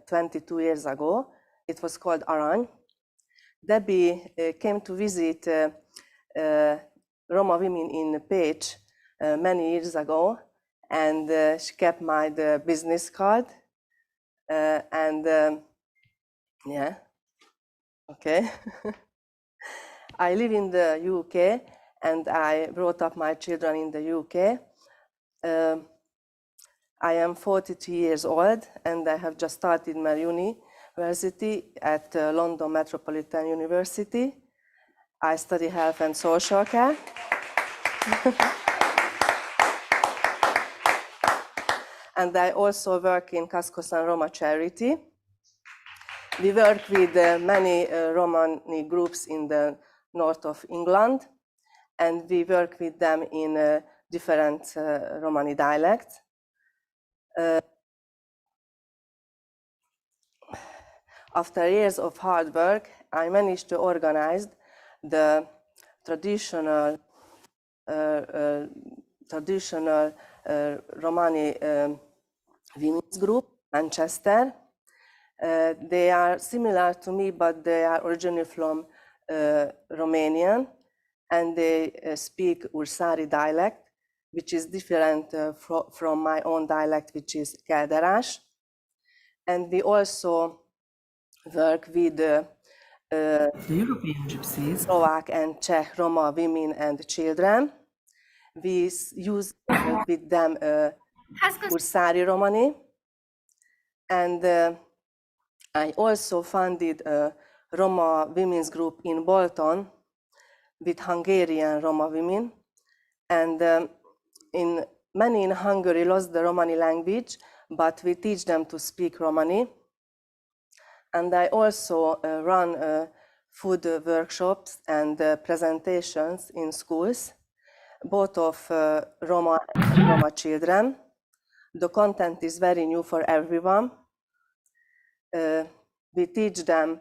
22 years ago. It was called Arany. Debbie came to visit Roma women in Pécs many years ago, and she kept my business card. Yeah, okay. I live in the UK, and I brought up my children in the UK. I am 42 years old, and I have just started my university at London Metropolitan University. I study health and social care. And I also work in Kaskosan Roma charity. We work with many Romani groups in the north of England, and we work with them in different Romani dialects. After years of hard work, I managed to organize the traditional Romani women's group, Manchester. They are similar to me, but they are originally from Romanian, and they speak Ursari dialect, which is different from my own dialect, which is Kelderas. And we also work with the European gypsies, Slovak and Czech Roma women and children. We use with them Ursari Romani. And I also founded a Roma women's group in Bolton with Hungarian Roma women. And many in Hungary lost the Romani language, but we teach them to speak Romani. And I also run food workshops and presentations in schools, both of Roma and Roma children. The content is very new for everyone. We teach them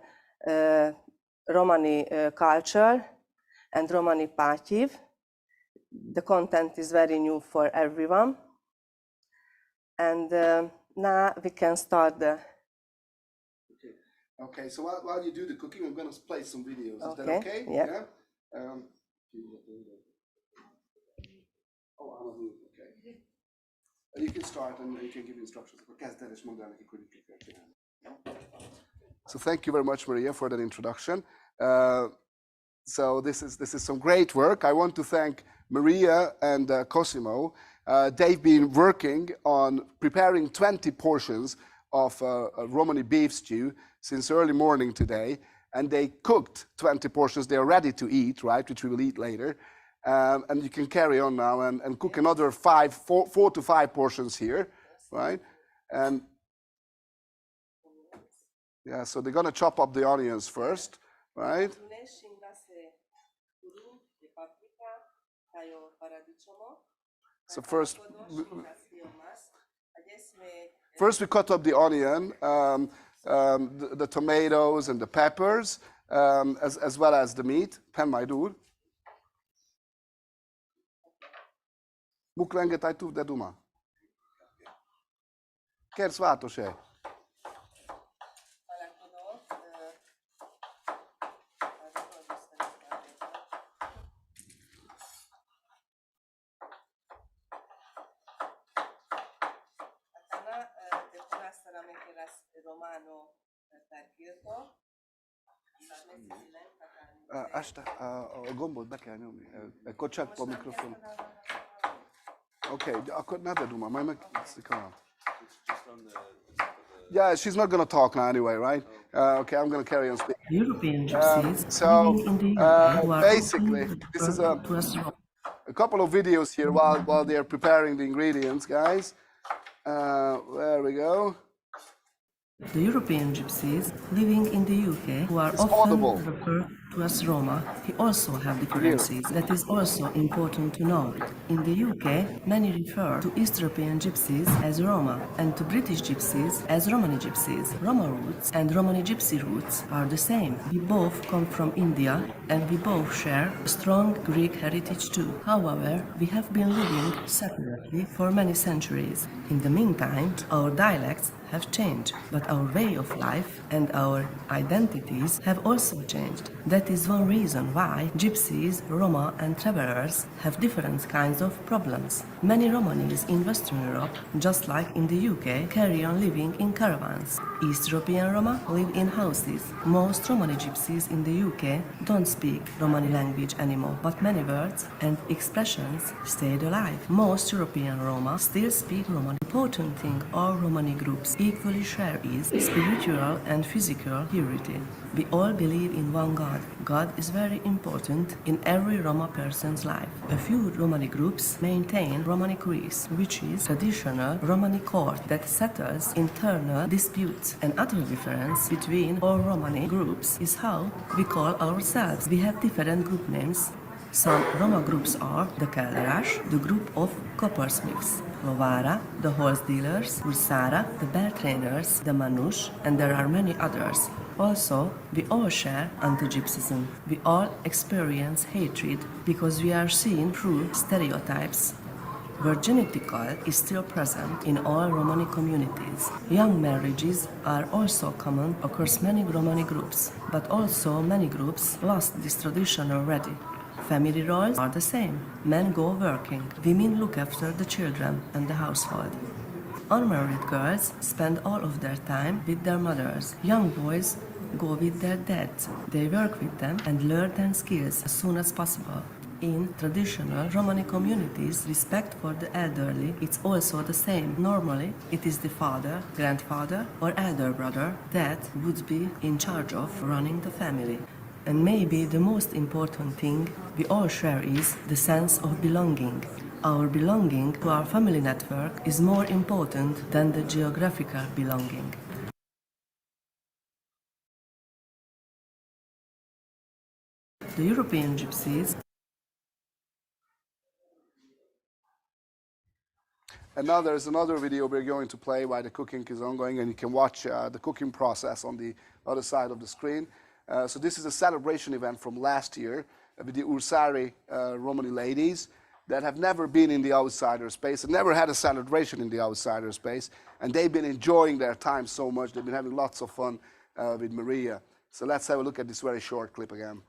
Romani culture and Romani Pátyív. The content is very new for everyone. And now we can start the... Okay, so while you do the cooking, I'm going to play some videos. Is that Okay? okay? Yeah. Oh, okay. You can start and you can give instructions. So thank you very much, Maria, for that introduction. So this is some great work. I want to thank Maria and Cosimo. They've been working on preparing 20 portions of Romani beef stew since early morning today, and they cooked 20 portions. They are ready to eat, right, which we will eat later. And you can carry on now and cook another 4 to 5 portions here, right? And yeah, so they're gonna chop up the onions first, right? So first we cut up the onion, the tomatoes and the peppers, as well as the meat. Pen my dude. Muklengetaj tu de duma. Kérsz váltosé? Este a gombot be kell nyomni. Akkor csak a mikrofon. Oké, akkor ne de duma, majd megszik a... Yeah, she's not going to talk now anyway, right? Okay, I'm going to carry on speaking. European gypsies So in the UK who are basically, this is a couple of videos here while they're preparing the ingredients, guys. There we go. The European gypsies living in the UK who are often referred to as Roma, we also have differences. That is also important to note. In the UK, many refer to East European gypsies as Roma and to British gypsies as Romani gypsies. Roma roots and Romani gypsy roots are the same. We both come from India and we both share a strong Greek heritage too. However, we have been living separately for many centuries. In the meantime, our dialects have changed, but our way of life and our identities have also changed. That is one reason why gypsies, Roma and travelers have different kinds of problems. Many Romanis in Western Europe, just like in the UK, carry on living in caravans. East European Roma live in houses. Most Romani gypsies in the UK don't speak Romani language anymore, but many words and expressions stayed alive. Most European Roma still speak Romani. The important thing all Romani groups equally share is spiritual and physical purity. We all believe in one God. God is very important in every Roma person's life. A few Romani groups maintain Romani Greece, which is traditional Romani court that settles internal disputes. Another difference between all Romani groups is how we call ourselves. We have different group names. Some Roma groups are the Kelderás, the group of coppersmiths, Lovara, the horse dealers, Ursara, the bell trainers, the Manus, and there are many others. Also, we all share anti-Gypsyism. We all experience hatred because we are seen through stereotypes. Virginity cult is still present in all Romani communities. Young marriages are also common across many Romani groups, but also many groups lost this tradition already. Family roles are the same. Men go working, women look after the children and the household. Unmarried girls spend all of their time with their mothers. Young boys go with their dads. They work with them and learn their skills as soon as possible. In traditional Romani communities, respect for the elderly is also the same. Normally, it is the father, grandfather, or elder brother that would be in charge of running the family. And maybe the most important thing we all share is the sense of belonging. Our belonging to our family network is more important than the geographical belonging. The European gypsies. And now there's another video we're going to play while the cooking is ongoing, and you can watch the cooking process on the other side of the screen. So this is a celebration event from last year with the Ursari Romani ladies that have never been in the outsider space and never had a celebration in the outsider space. And they've been enjoying their time so much. They've been having lots of fun with Maria. So let's have a look at this very short clip again.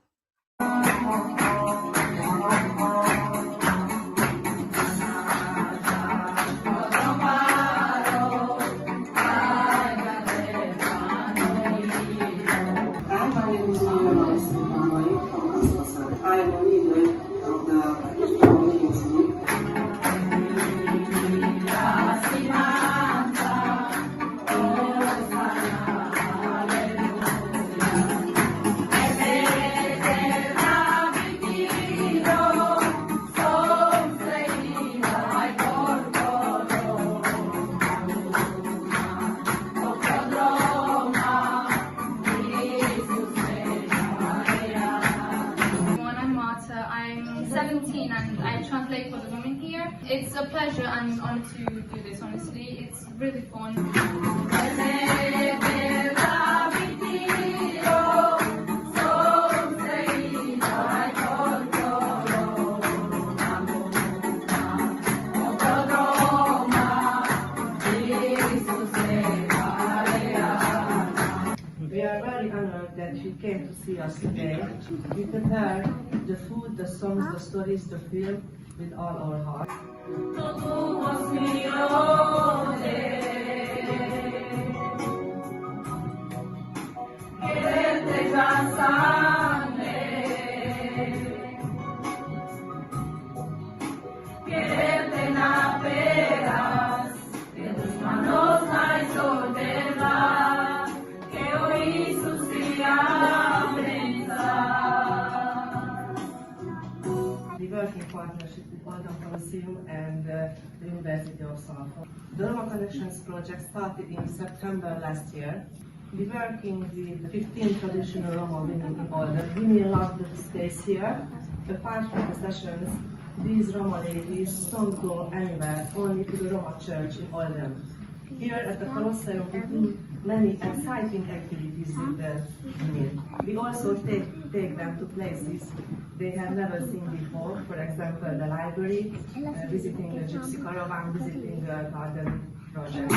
I'm 17 and I translate for the women here. It's a pleasure and an honor to do this, honestly. It's really fun. We are very honored that you came to see us today. We prepare the food, the songs, the stories, the film with all our heart. We work in partnership with Oldham Coliseum and the University of Salford. The Roma Connections project started in September last year. We working with 15 traditional Roma women in Oldham. Women love the space here. Apart from the sessions, these Roma ladies don't go anywhere, only to the Roma church in Oldham. Here at the Colosseum, we do many exciting activities with the women. We also take them to places they have never seen before, for example, the library, visiting the Gypsy Caravan, visiting the garden project.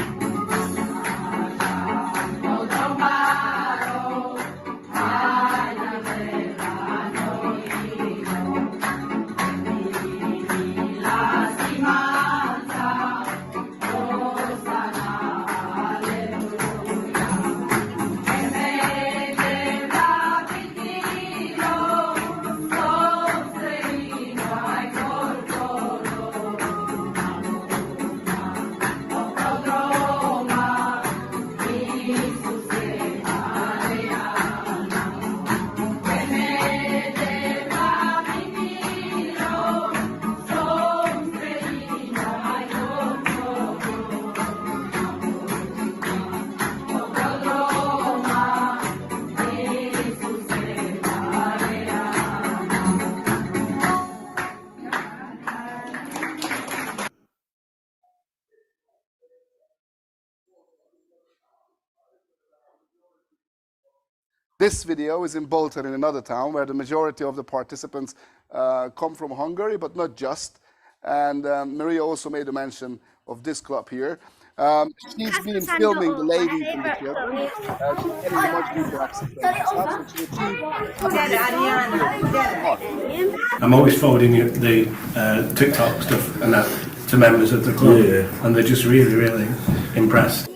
This video is in Bolton, in another town, where the majority of the participants come from Hungary, but not just. And Maria also made a mention of this club here. She's been filming the ladies and the children. She's getting much deeper access to stuff, so she achieved. I'm always forwarding the TikTok stuff and that to members of the club, and they're just really, really impressed.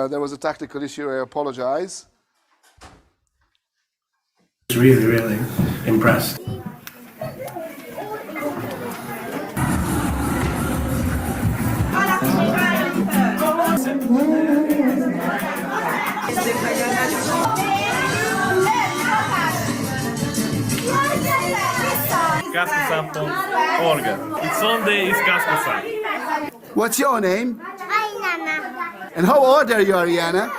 There was a technical issue, I apologize. Really, really impressed. Olga. It's Sunday, it's Kaskasan. What's your name? And how old are you, Ariana? I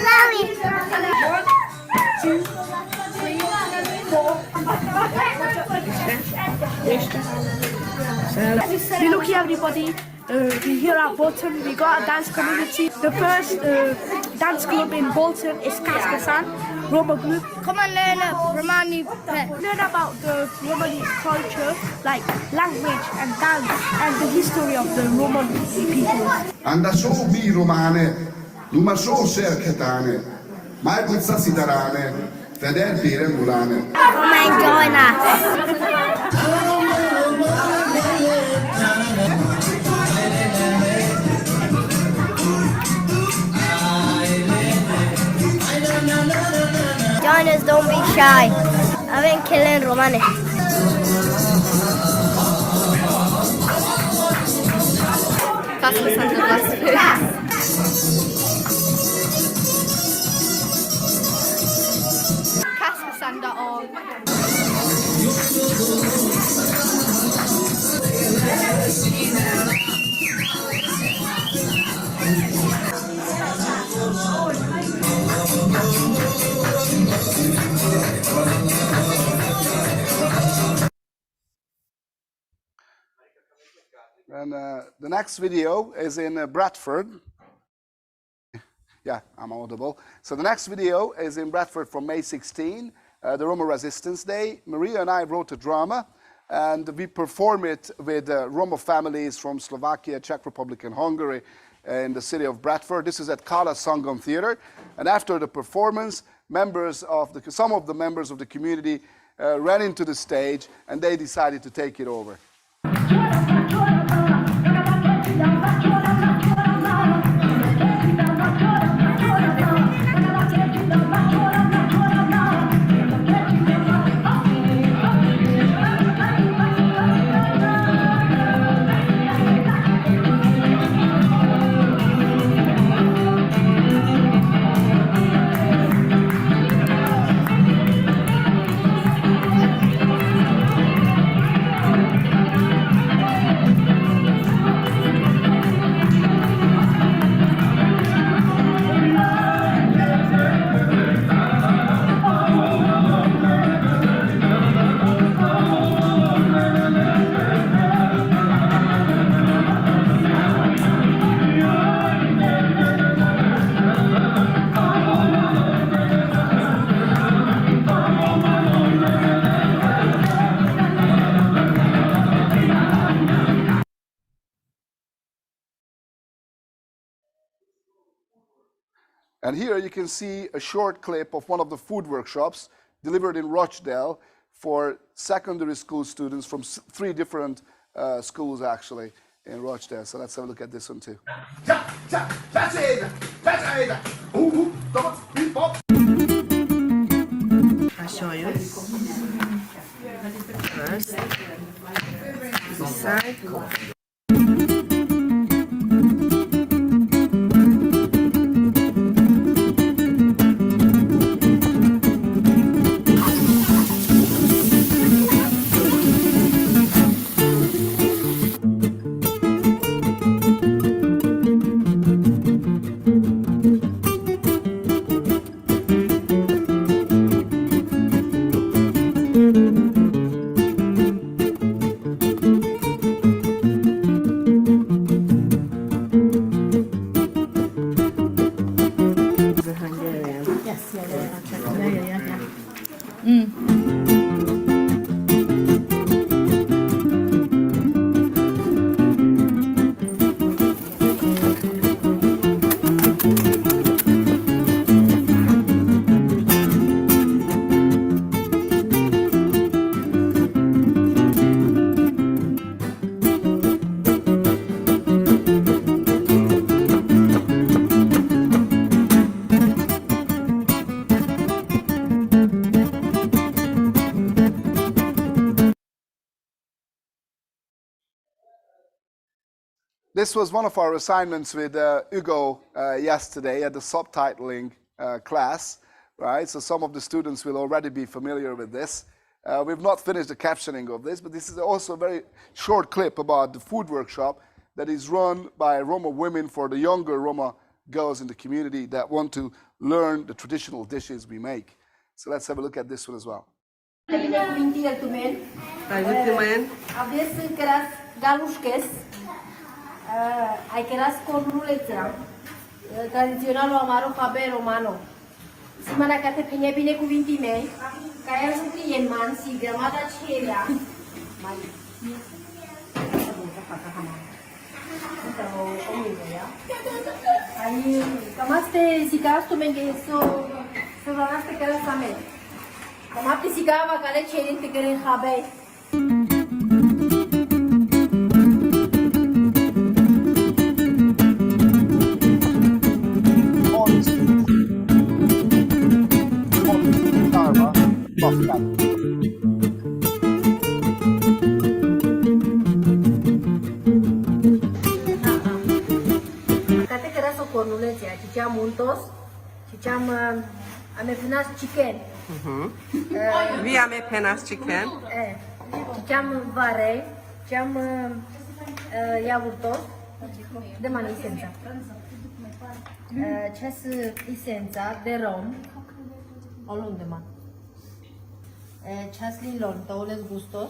love you. 2, 3, 4. We look here, everybody. We here at Bolton. We got a dance community. The first dance club in Bolton is Kaskasan Roma group. Come and learn Romani. Learn about the Romani culture, like language and dance, and the history of the Romani people. Anda so bi romane, numa so serketane, mai puzza sitarane, fedel bire mulane. Come and join us. Join us, don't be shy. I've been killing Romani. Kaskasan.org. And the next video is in Bradford. Yeah, I'm audible. So the next video is in Bradford from May 16, the Roma Resistance Day. Maria and I wrote a drama, and we perform it with Roma families from Slovakia, Czech Republic, and Hungary in the city of Bradford. This is at Kala Sangam Theatre. And after the performance, some of the members of the community ran into the stage, and they decided to take it over. And here you can see a short clip of one of the food workshops delivered in Rochdale for secondary school students from 3 different schools, actually, in Rochdale. So let's have a look at this one too. I'll show you. First, this side. This was one of our assignments with Hugo yesterday at the subtitling class, right? So some of the students will already be familiar with this. We've not finished the captioning of this, but this is also a very short clip about the food workshop that is run by Roma women for the younger Roma girls in the community that want to learn the traditional dishes we make. So let's have a look at this one as well. Aveți căras galușches, ai căras cornuleța, tradiționalul amaro fabe romano. Simana că te pine bine cuvintii mei, ca el sunt client man, si grămada cerea. Mai. Ai camaste sigastu menge so ranaste căras samet. Camate sigava care cerin te căren habe. Cate că era so cornuleția, cicea muntos, cicea ame punas chicken. Vi ame penas chicken. Cicea vare, cicea iaurtos, de mani esența. Ceas esența de rom, o lun de man. Ceas lilon, taules gustos.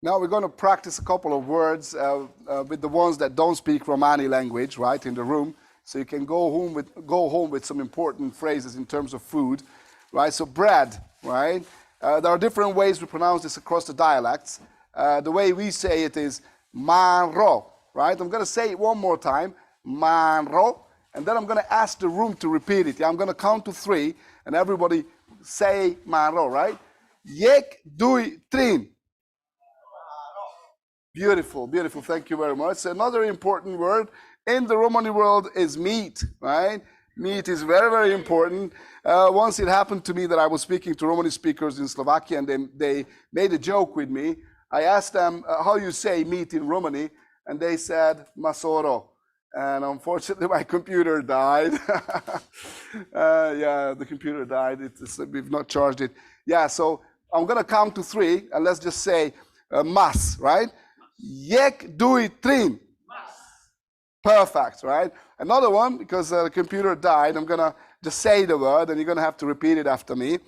Now we're going to practice a couple of words with the ones that don't speak Romani language, right, in the room. So you can go home with some important phrases in terms of food, right? So bread, right? There are different ways we pronounce this across the dialects. The way we say it is manro, right? I'm going to say it one more time, manro, and then I'm going to ask the room to repeat it. Yeah? I'm going to count to 3, and everybody say manro, right? Yek, dui, trin. Beautiful, beautiful. Thank you very much. Another important word in the Romani world is meat, right? Meat is very, very important. Once it happened to me that I was speaking to Romani speakers in Slovakia, and they made a joke with me. I asked them how you say meat in Romani, and they said masoro. And unfortunately, my computer died. Yeah, the computer died. We've not charged it. Yeah, so I'm going to count to 3, and let's just say mas, right? Yek, dui, trin. Perfect, right? Another one, because the computer died, I'm going to just say the word, and you're going to have to repeat it after me,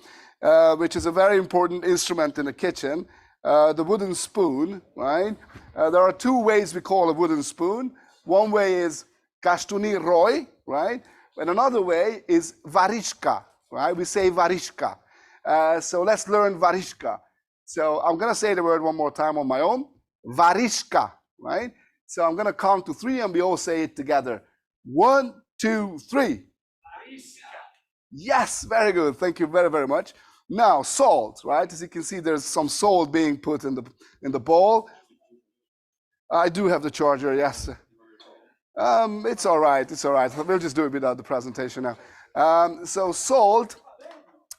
which is a very important instrument in the kitchen, the wooden spoon, right? There are 2 ways we call a wooden spoon. One way is kashtuni roy, right? And another way is varishka, right? We say varishka. So let's learn varishka. So I'm going to say the word one more time on my own. Varishka, right? So I'm going to count to 3 and we all say it together. 1, 2, 3. Yes, very good. Thank you very, very much. Now, salt, right? As you can see, there's some salt being put in the bowl. I do have the charger, yes. It's all right. It's all right. We'll just do it without the presentation now. So salt,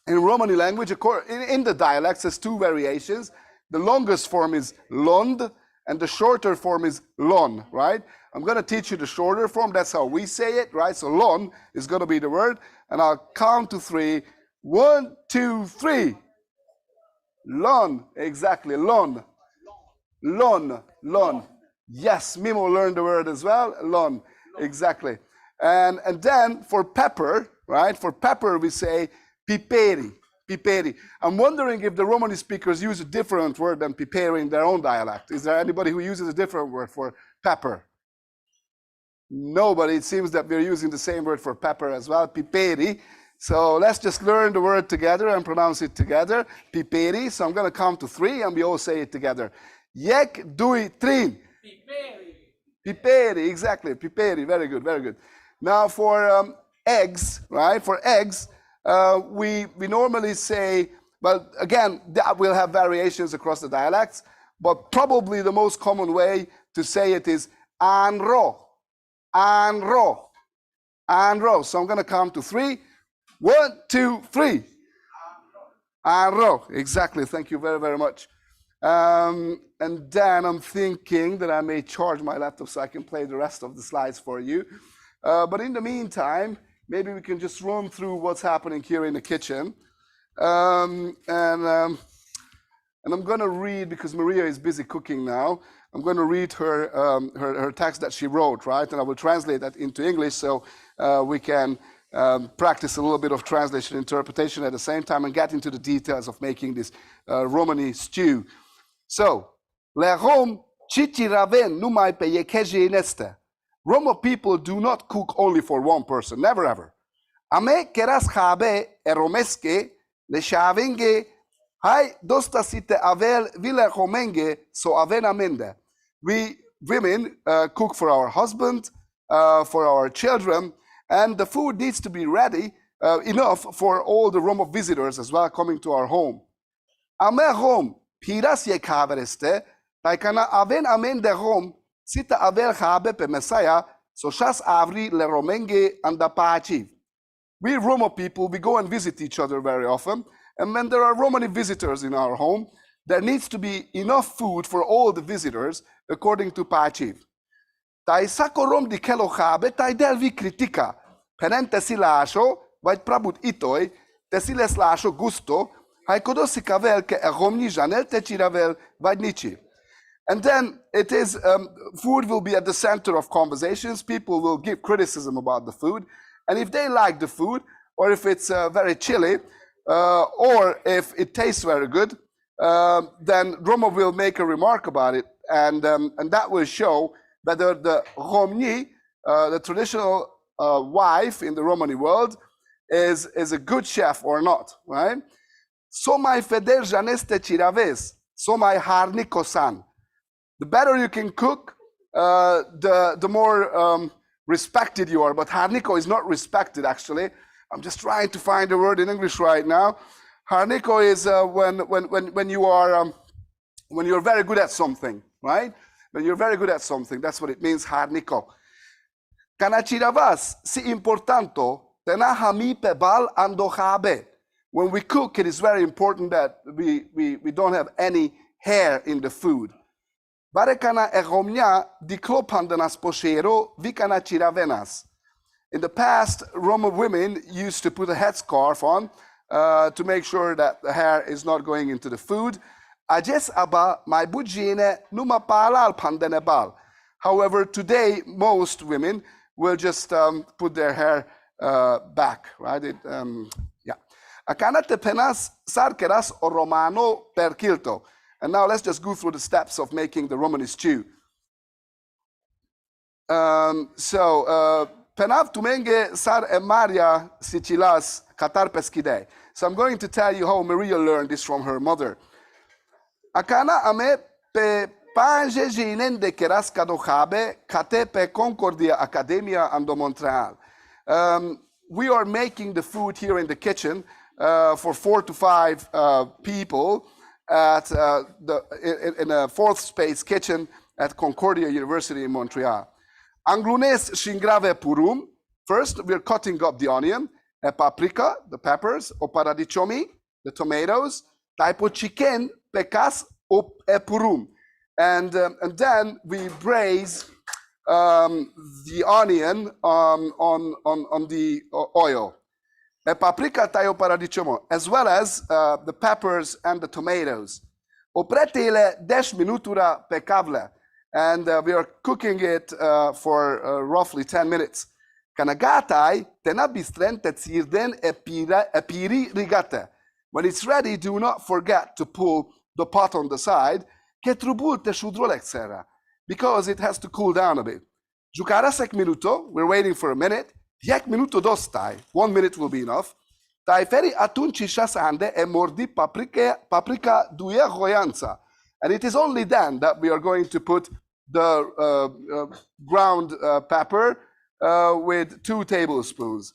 in Romani language, in the dialects, there's 2 variations. The longest form is lond, and the shorter form is lon, right? I'm going to teach you the shorter form. That's how we say it, right? So lon is going to be the word, and I'll count to 3. 1, 2, 3. Lon, exactly, lon. Lon, lon. Yes, Mimo learned the word as well, lon, exactly. And then for pepper, right? For pepper, we say piperi. Piperi. I'm wondering if the Romani speakers use a different word than piperi in their own dialect. Is there anybody who uses a different word for pepper? Nobody. It seems that we're using the same word for pepper as well, piperi. So let's just learn the word together and pronounce it together, piperi. So I'm going to count to 3 and we all say it together. Yek, dui, trin. Piperi. Piperi, exactly, piperi. Very good, very good. Now for eggs, right? For eggs, we normally say, well, again, that will have variations across the dialects, but probably the most common way to say it is anro, anro, anro. So I'm going to count to 3. 1, 2, 3. Anro, exactly. Thank you very, very much. And then I'm thinking that I may charge my laptop so I can play the rest of the slides for you. But in the meantime, maybe we can just run through what's happening here in the kitchen. And I'm going to read, because Maria is busy cooking now, I'm going to read her text that she wrote, right? And I will translate that into English so we can practice a little bit of translation interpretation at the same time and get into the details of making this Romani stew. So, Roma people do not cook only for one person, never ever. Ame keras chabe eromeske le shavenge hai dosta site avel vile homenge so avena mende. We women cook for our husband, for our children, and the food needs to be ready enough for all the Roma visitors as well coming to our home. Ame home piras ye kavereste, taikana aven amende home sita avel chabe pe Messiah so shas avri le romenge anda pachiv. We Roma people, we go and visit each other very often. And when there are Romani visitors in our home, there needs to be enough food for all the visitors, according to Pachiv. Tai sakorom di kelo chabe, tai delvi kritika. Penen tesi lasho, vajt prabut itoi, tesi les lasho gusto, hai kodosi kavel ke eromni janel te chiravel vajt nichi. And then it is, food will be at the center of conversations. People will give criticism about the food. And if they like the food, or if it's very chilly, or if it tastes very good, then Roma will make a remark about it. And that will show whether the Romni, the traditional wife in the Romani world, is a good chef or not, right? So my feder janeste chiraves, so my harnikosan. The better you can cook, the more respected you are. But harniko is not respected, actually. I'm just trying to find a word in English right now. Harniko is when you're very good at something, right? When you're very good at something, that's what it means, harniko. Kanachiravas si importanto tenahami pebal andochabe. When we cook, it is very important that we don't have any hair in the food. Barekana eromnia diklopandanas poshero vikana chiravenas. In the past, Roma women used to put a headscarf on to make sure that the hair is not going into the food. Ajes aba mai bujine numa palal pandenebal. However, today most women will just put their hair back, right? Yeah. Akanate penas sarkeras o romano per kilto. And now let's just go through the steps of making the Romani stew. Penav tumenge sar e Maria Sicilas katar peskide. So I'm going to tell you how Maria learned this from her mother. Akana ame pe panje jinende keras kadochabe kate pe Concordia Academia ando Montreal. We are making the food here in the kitchen for 4 to 5 people at in a 4th space kitchen at Concordia University in Montreal. Anglunes shingrave purum. First, we're cutting up the onion, paprika, the peppers, o paradichomi, the tomatoes, typo chicken, pecas, o purum. And then we braise the onion on the oil. Paprika tayo paradichomo, as well as the peppers and the tomatoes. O pretele 10 minutura pecavle. And we are cooking it for roughly 10 minutes. Kanagatai tenabistren tetzirden epiri rigate. When it's ready, do not forget to pull the pot on the side, because it has to cool down a bit. Jukarasek minuto, we're waiting for a minute. 10 minuto dostai, 1 minute will be enough. Taiferi atunci shasande e mordi paprika duye royanza. And it is only then that we are going to put the ground pepper with 2 tablespoons.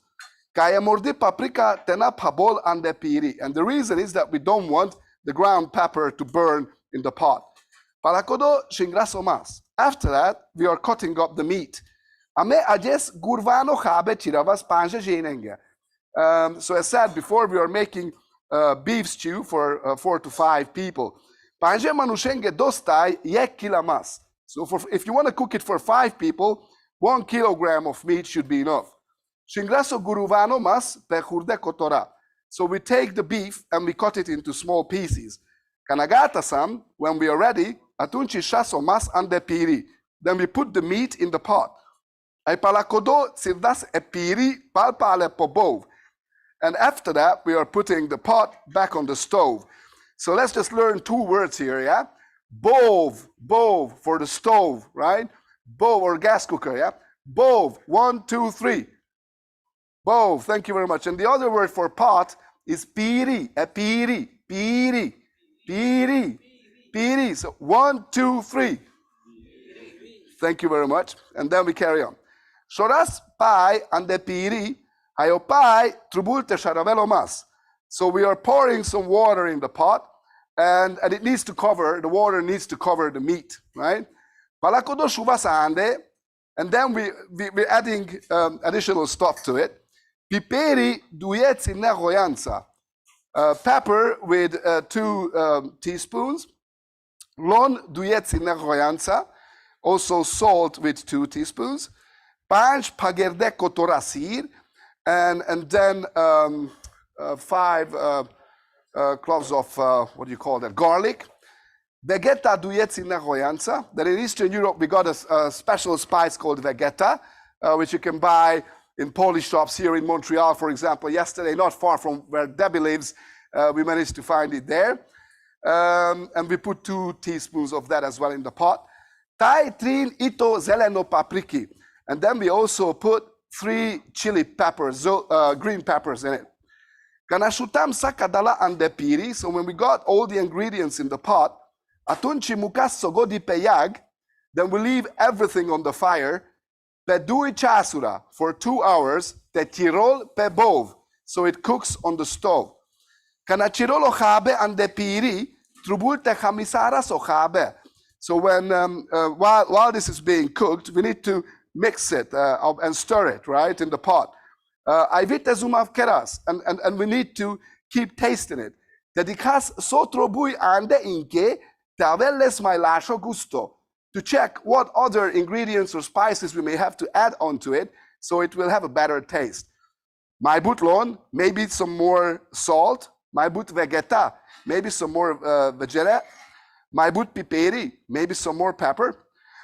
Kaya mordi paprika tena pabol ande piri. And the reason is that we don't want the ground pepper to burn in the pot. Parakodo shingraso mas. After that, we are cutting up the meat. Ame ajes gurvano chabe chiravas panje jenenge. So as said before, we are making beef stew for 4 to 5 people. Panje manushenge dostai 1 kilomas. So if you want to cook it for 5 people, 1 kilogram of meat should be enough. Shingraso guruvano mas pe hurde kotora. So we take the beef and we cut it into small pieces. Kanagata sam, when we are ready, atunchi shaso mas ande piri. Then we put the meat in the pot. Ai palakodo sirdas e piri palpale pobov. And after that, we are putting the pot back on the stove. So let's just learn 2 words here, yeah? Bove for the stove, right? Bove or gas cooker, yeah? Bove, 1, 2, 3. Bove, thank you very much. And the other word for pot is piri, piri. So 1, 2, 3. Thank you very much. And then we carry on. Shoras pai ande piri, ayo pai trubulte sharavelo mas. So we are pouring some water in the pot, and it needs to cover, the water needs to cover the meat, right? Palakodo shuvasande, and then we're adding additional stuff to it. Piperi duyetsi negoyanza. Pepper with 2 teaspoons. Lon duyetsi negoyanza. Also salt with 2 teaspoons. Panch pagerde kotorasir. And then 5 cloves of, what do you call that, garlic. Vegeta duyetsi negoyanza. Then in Eastern Europe, we got a special spice called vegeta, which you can buy in Polish shops here in Montreal, for example. Yesterday, not far from where Debbie lives, we managed to find it there. And we put 2 teaspoons of that as well in the pot. Tai trin ito zeleno papriki. And then we also put 3 chili peppers, green peppers in it. Ganashutam sakadala ande piri. So when we got all the ingredients in the pot, atunchi mukasso godi peyag, then we leave everything on the fire. Pedui chasura for 2 hours, te tirol pebov, so it cooks on the stove. Kanachirolo chabe ande piri, trubulte chamisaras o chabe. So when while this is being cooked, we need to mix it and stir it, right, in the pot. Aivite zumav keras, and we need to keep tasting it. Dedikas sotrobui ande inke, te avelles mai lascio gusto. To check what other ingredients or spices we may have to add onto it, so it will have a better taste. My butlon, maybe some more salt. My but vegeta, maybe some more vegeta. My but piperi, maybe some more pepper.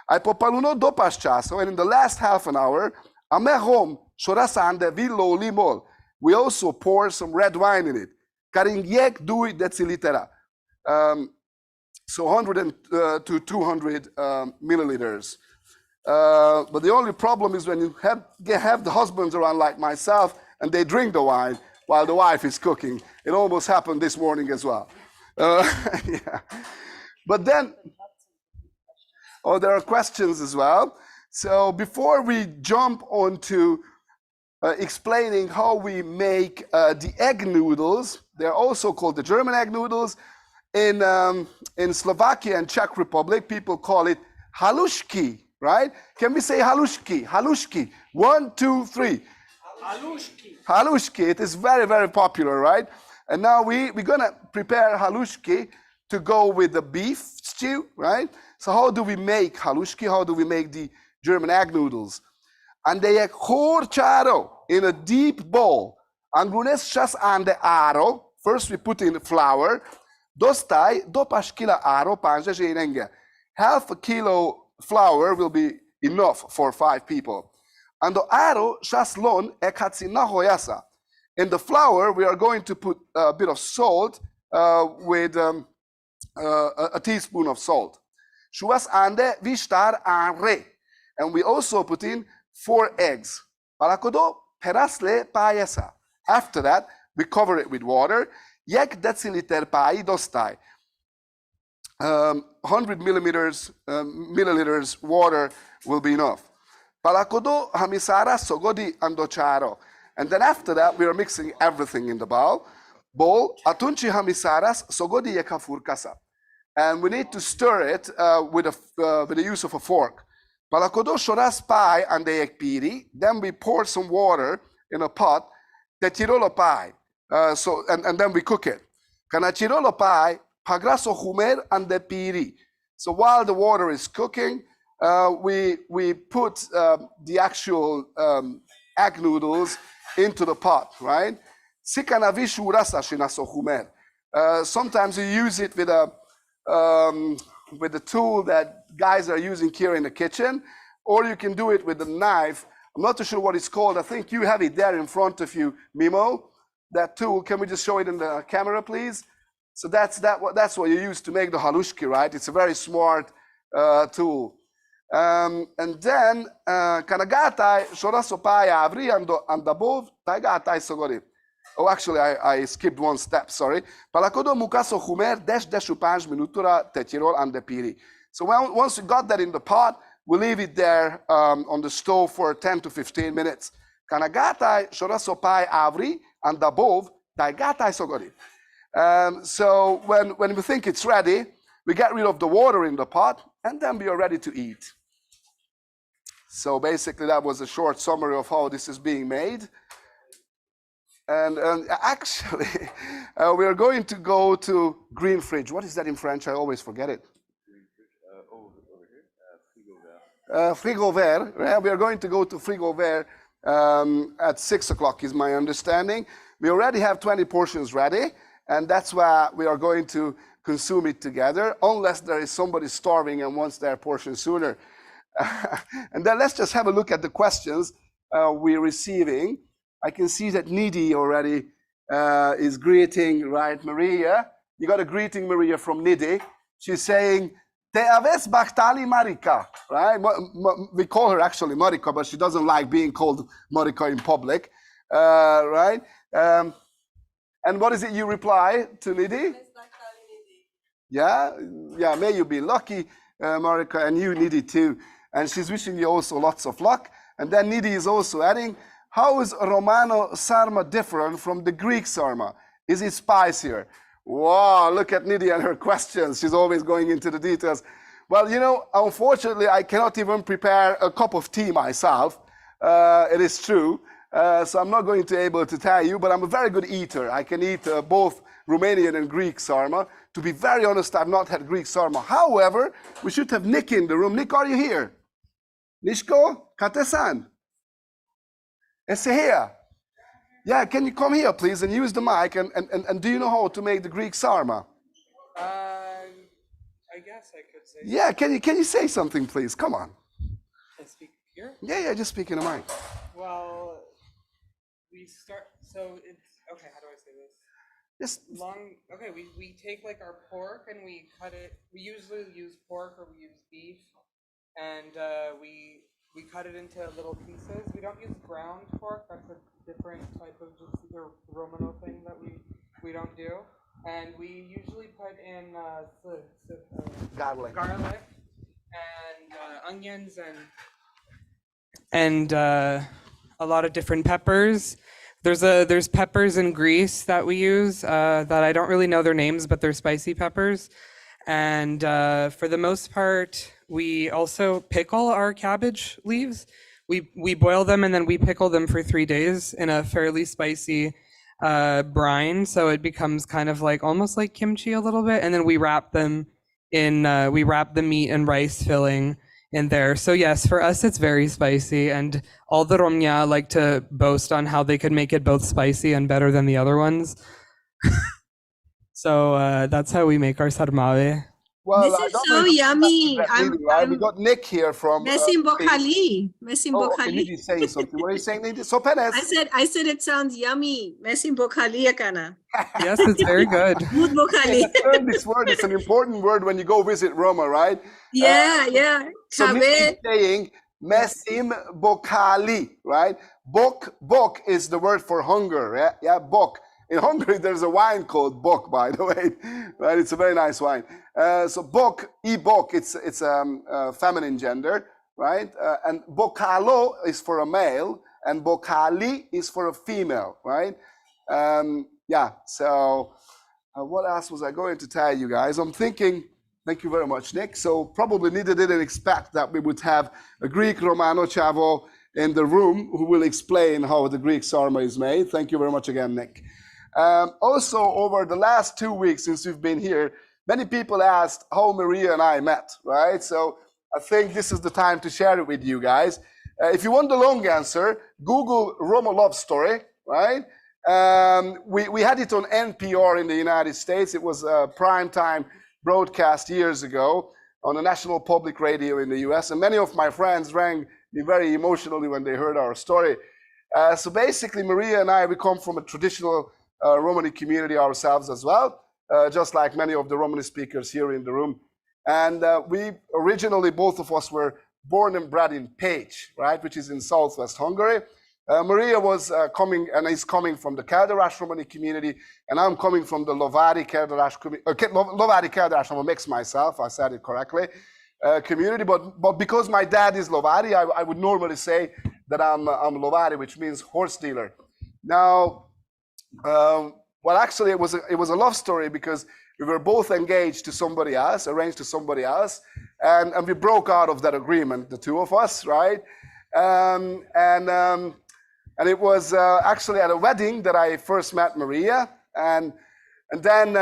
I popaluno do paschaso, and in the last half an hour, amehom shorasande villo limol. We also pour some red wine in it. Karingiek dui decilitera. So 100 to 200 milliliters. But the only problem is when you have the husbands around like myself and they drink the wine while the wife is cooking. It almost happened this morning as well. Yeah. But then, there are questions as well. So before we jump onto explaining how we make the egg noodles, they're also called the German egg noodles. In Slovakia and Czech Republic, people call it halushki, right? Can we say halushki? Halushki. 1, 2, 3. Halushki. Halushki. It is very, very popular, right? And now we're going to prepare halushki to go with the beef stew, right? So how do we make halushki? How do we make the German egg noodles? And they have charo in a deep bowl. Angunes chas ande aro. First we put in flour. Dostai do pashkila aro panja jenenge. Half a kilo flour will be enough for 5 people. And the aro shaslon ekatsina hoyasa. In the flour, we are going to put a bit of salt with a teaspoon of salt. Shuas ande vishtar are. And we also put in 4 eggs. Palakodo perasle payasa. After that, we cover it with water. Yek deciliter pai dostai. 100 milliliters water will be enough. Palakodo hamisara sogodi andocharo. And then after that, we are mixing everything in the bowl. Atunchi hamisaras sogodi yekafurkasa. And we need to stir it with the use of a fork. Palakodo shoras pai ande ekpiri. Then we pour some water in a pot. Tetirolo pai. And then we cook it. Kanachirolo pai pagraso humer ande piri. So while the water is cooking, we put the actual egg noodles into the pot, right? Sometimes you use it with a tool that guys are using here in the kitchen, or you can do it with a knife. I'm not too sure what it's called. I think you have it there in front of you, Mimo. That tool. Can we just show it in the camera, please? So that's what you use to make the halushki, right? It's a very smart tool. And then kanagatai shorasopai avri and above tagatai sogori. Oh, actually, I skipped one step, sorry. Palakodo mukaso humer desh deshu 5 minutura tetirol and piri. So once you got that in the pot, we leave it there on the stove for 10 to 15 minutes. Kanagatai shorasopai avri and above tagatai sogori. So when we think it's ready, we get rid of the water in the pot, and then we are ready to eat. So basically, that was a short summary of how this is being made. And actually, we are going to go to green fridge. What is that in French? I always forget it. Frigo vert. We are going to go to frigo vert at 6 o'clock, is my understanding. We already have 20 portions ready, and that's why we are going to consume it together, unless there is somebody starving and wants their portion sooner. And then let's just have a look at the questions we're receiving. I can see that Nidhi already is greeting, right, Maria? You got a greeting, Maria, from Nidhi. She's saying, Te aves baktali Marika, right? We call her actually Marika, but she doesn't like being called Marika in public, right? And what is it you reply to Nidhi? Yeah, may you be lucky, Marika, and you, Nidhi, too. And she's wishing you also lots of luck. And then Nidhi is also adding, how is Romano sarma different from the Greek sarma? Is it spicier? Wow, look at Nidhi and her questions. She's always going into the details. Well, you know, unfortunately, I cannot even prepare a cup of tea myself. It is true. So I'm not going to be able to tell you, but I'm a very good eater. I can eat both Romanian and Greek sarma. To be very honest, I've not had Greek sarma. However, we should have Nick in the room. Nick, are you here? Nishko, Katesan? Esse here? Yeah, can you come here, please, and use the mic? And do you know how to make the Greek sarma? I guess I could say. Yeah, can you say something, please? Come on. Can I speak here? Yeah, just speak in the mic. Well, we start. So it's okay. How do I say this? Okay, we take like our pork and we cut it. We usually use pork or we use beef, and we cut it into little pieces. We don't use ground pork. That's a different type of just the Romano thing that we don't do. And we usually put in garlic and onions and a lot of different peppers. There's peppers in Greece that we use that I don't really know their names, but they're spicy peppers. And for the most part, we also pickle our cabbage leaves. We boil them and then we pickle them for 3 days in a fairly spicy brine, so it becomes kind of like almost like kimchi a little bit. And then we wrap them in. We wrap the meat and rice filling in there. So yes, for us it's very spicy, and all the Romnia like to boast on how they could make it both spicy and better than the other ones. So that's how we make our sarmale. Well, this is so yummy. We got Nick here from Mesim Bokhali. Mesim Bokhali. Nidhi saying something. What are you saying, Nidhi? So Perez. I said it sounds yummy. Mesim Bokhali akana. Yes, it's very good. Good Bokhali. Learn this word. It's an important word when you go visit Roma, right? Yeah. So Nick is saying Mesim Bokhali, right? Bok is the word for hunger. Yeah, bok. In Hungary, there's a wine called bok, by the way, right? It's a very nice wine. So bok, it's feminine gender, right? And bokalo is for a male, and bokhali is for a female, right? So what else was I going to tell you guys? I'm thinking, thank you very much, Nick. So probably Nidhi didn't expect that we would have a Greek Romano Chavo in the room who will explain how the Greek sarma is made. Thank you very much again, Nick. Also, over the last 2 weeks since we've been here, many people asked how Maria and I met, right? So I think this is the time to share it with you guys. If you want the long answer, Google Roma love story, right? We had it on NPR in the United States. It was a primetime broadcast years ago on the National Public Radio in the US. And many of my friends rang me very emotionally when they heard our story. So basically, Maria and I, we come from a traditional Romani community ourselves as well, just like many of the Romani speakers here in the room. And we originally, both of us were born and bred in Pécs, right, which is in southwest Hungary. Maria was coming and is coming from the Keldarás Romani community, and I'm coming from the Lovári Keldarás community. Lovári Keldarás, I'm gonna mix myself, I said it correctly, community. But because my dad is Lovári, I would normally say that I'm Lovári, which means horse dealer. Now, well, actually, it was a love story because we were both engaged to somebody else, arranged to somebody else, and we broke out of that agreement, the two of us, right? And it was actually at a wedding that I first met Maria, and then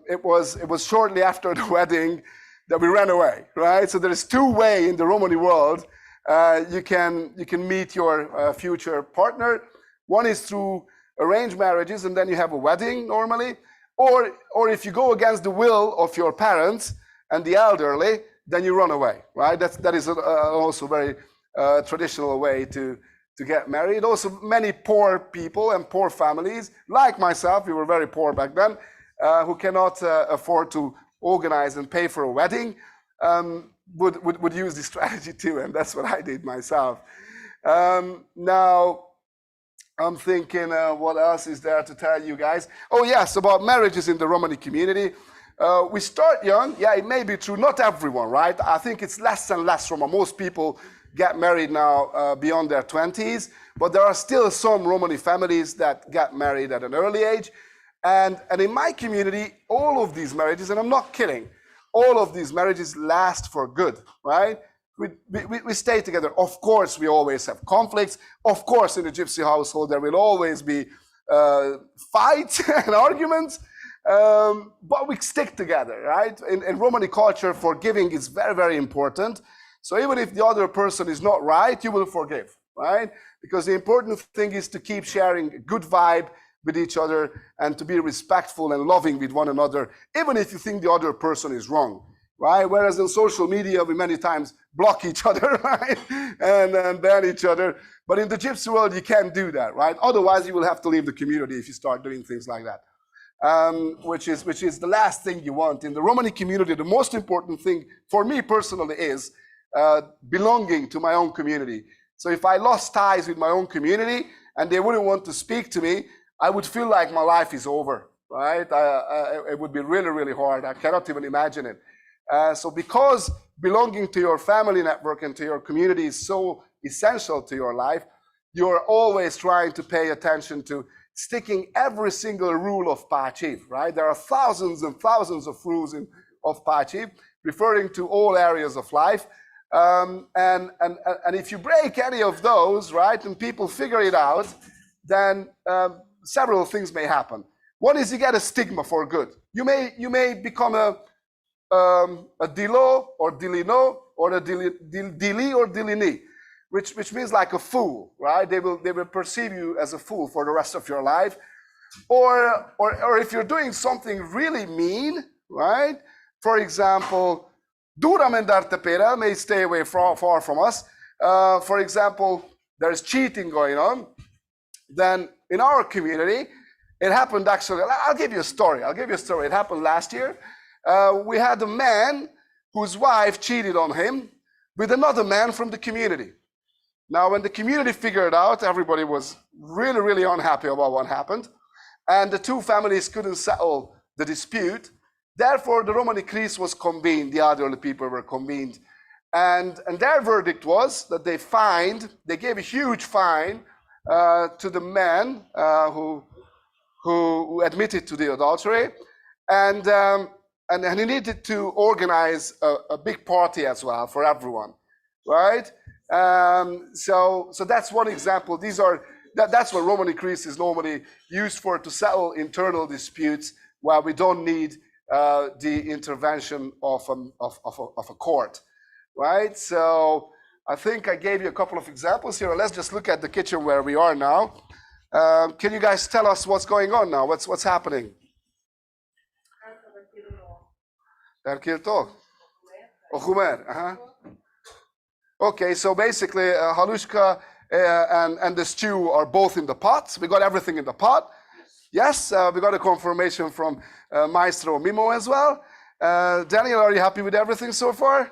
it was shortly after the wedding that we ran away, right? So there is two ways in the Romani world you can meet your future partner. One is through arranged marriages, and then you have a wedding normally, or if you go against the will of your parents and the elderly, then you run away, right? That is also very traditional way to get married. Also, many poor people and poor families, like myself, we were very poor back then, who cannot afford to organize and pay for a wedding, would use this strategy too, and that's what I did myself. Now, I'm thinking, what else is there to tell you guys? Oh yes, about marriages in the Romani community. We start young. Yeah, it may be true. Not everyone, right? I think it's less and less Roma. Most people get married now beyond their 20s, but there are still some Romani families that get married at an early age. And in my community, all of these marriages, and I'm not kidding, all of these marriages last for good, right? We stay together. Of course, we always have conflicts. Of course, in the Gypsy household, there will always be fights and arguments, but we stick together, right? In Romani culture, forgiving is very, very important. So even if the other person is not right, you will forgive, right? Because the important thing is to keep sharing a good vibe with each other and to be respectful and loving with one another, even if you think the other person is wrong, right? Whereas in social media, we many times block each other, right? And ban each other. But in the Gypsy world, you can't do that, right? Otherwise, you will have to leave the community if you start doing things like that, which is the last thing you want. In the Romani community, the most important thing for me personally is belonging to my own community. So if I lost ties with my own community and they wouldn't want to speak to me, I would feel like my life is over, right? It would be really, really hard. I cannot even imagine it. So because belonging to your family network and to your community is so essential to your life, you're always trying to pay attention to sticking every single rule of Pácsi, right? There are thousands and thousands of rules of Pácsi, referring to all areas of life. And if you break any of those, right, and people figure it out, then several things may happen. One is you get a stigma for good. You may become a dilo or dilino or a dili or dilini, which means like a fool, right? They will perceive you as a fool for the rest of your life. Or if you're doing something really mean, right? For example, Duramendar may stay away far from us. For example, there's cheating going on. Then in our community, it happened actually, I'll give you a story. It happened last year. We had a man whose wife cheated on him with another man from the community. Now, when the community figured out, everybody was really, really unhappy about what happened. And the two families couldn't settle the dispute. Therefore, the Romani Kris was convened, the elderly people were convened. And their verdict was that they gave a huge fine to the man who admitted to the adultery. And he needed to organize a big party as well for everyone, right? So that's one example. That's what Romani Kris is normally used for, to settle internal disputes where we don't need the intervention of a court, right? So I think I gave you a couple of examples here. Let's just look at the kitchen where we are now. Can you guys tell us what's going on now? What's happening? Okay, so basically halushka and the stew are both in the pot. We got everything in the pot. Yes, we got a confirmation from Maestro Mimo as well. Daniel, are you happy with everything so far?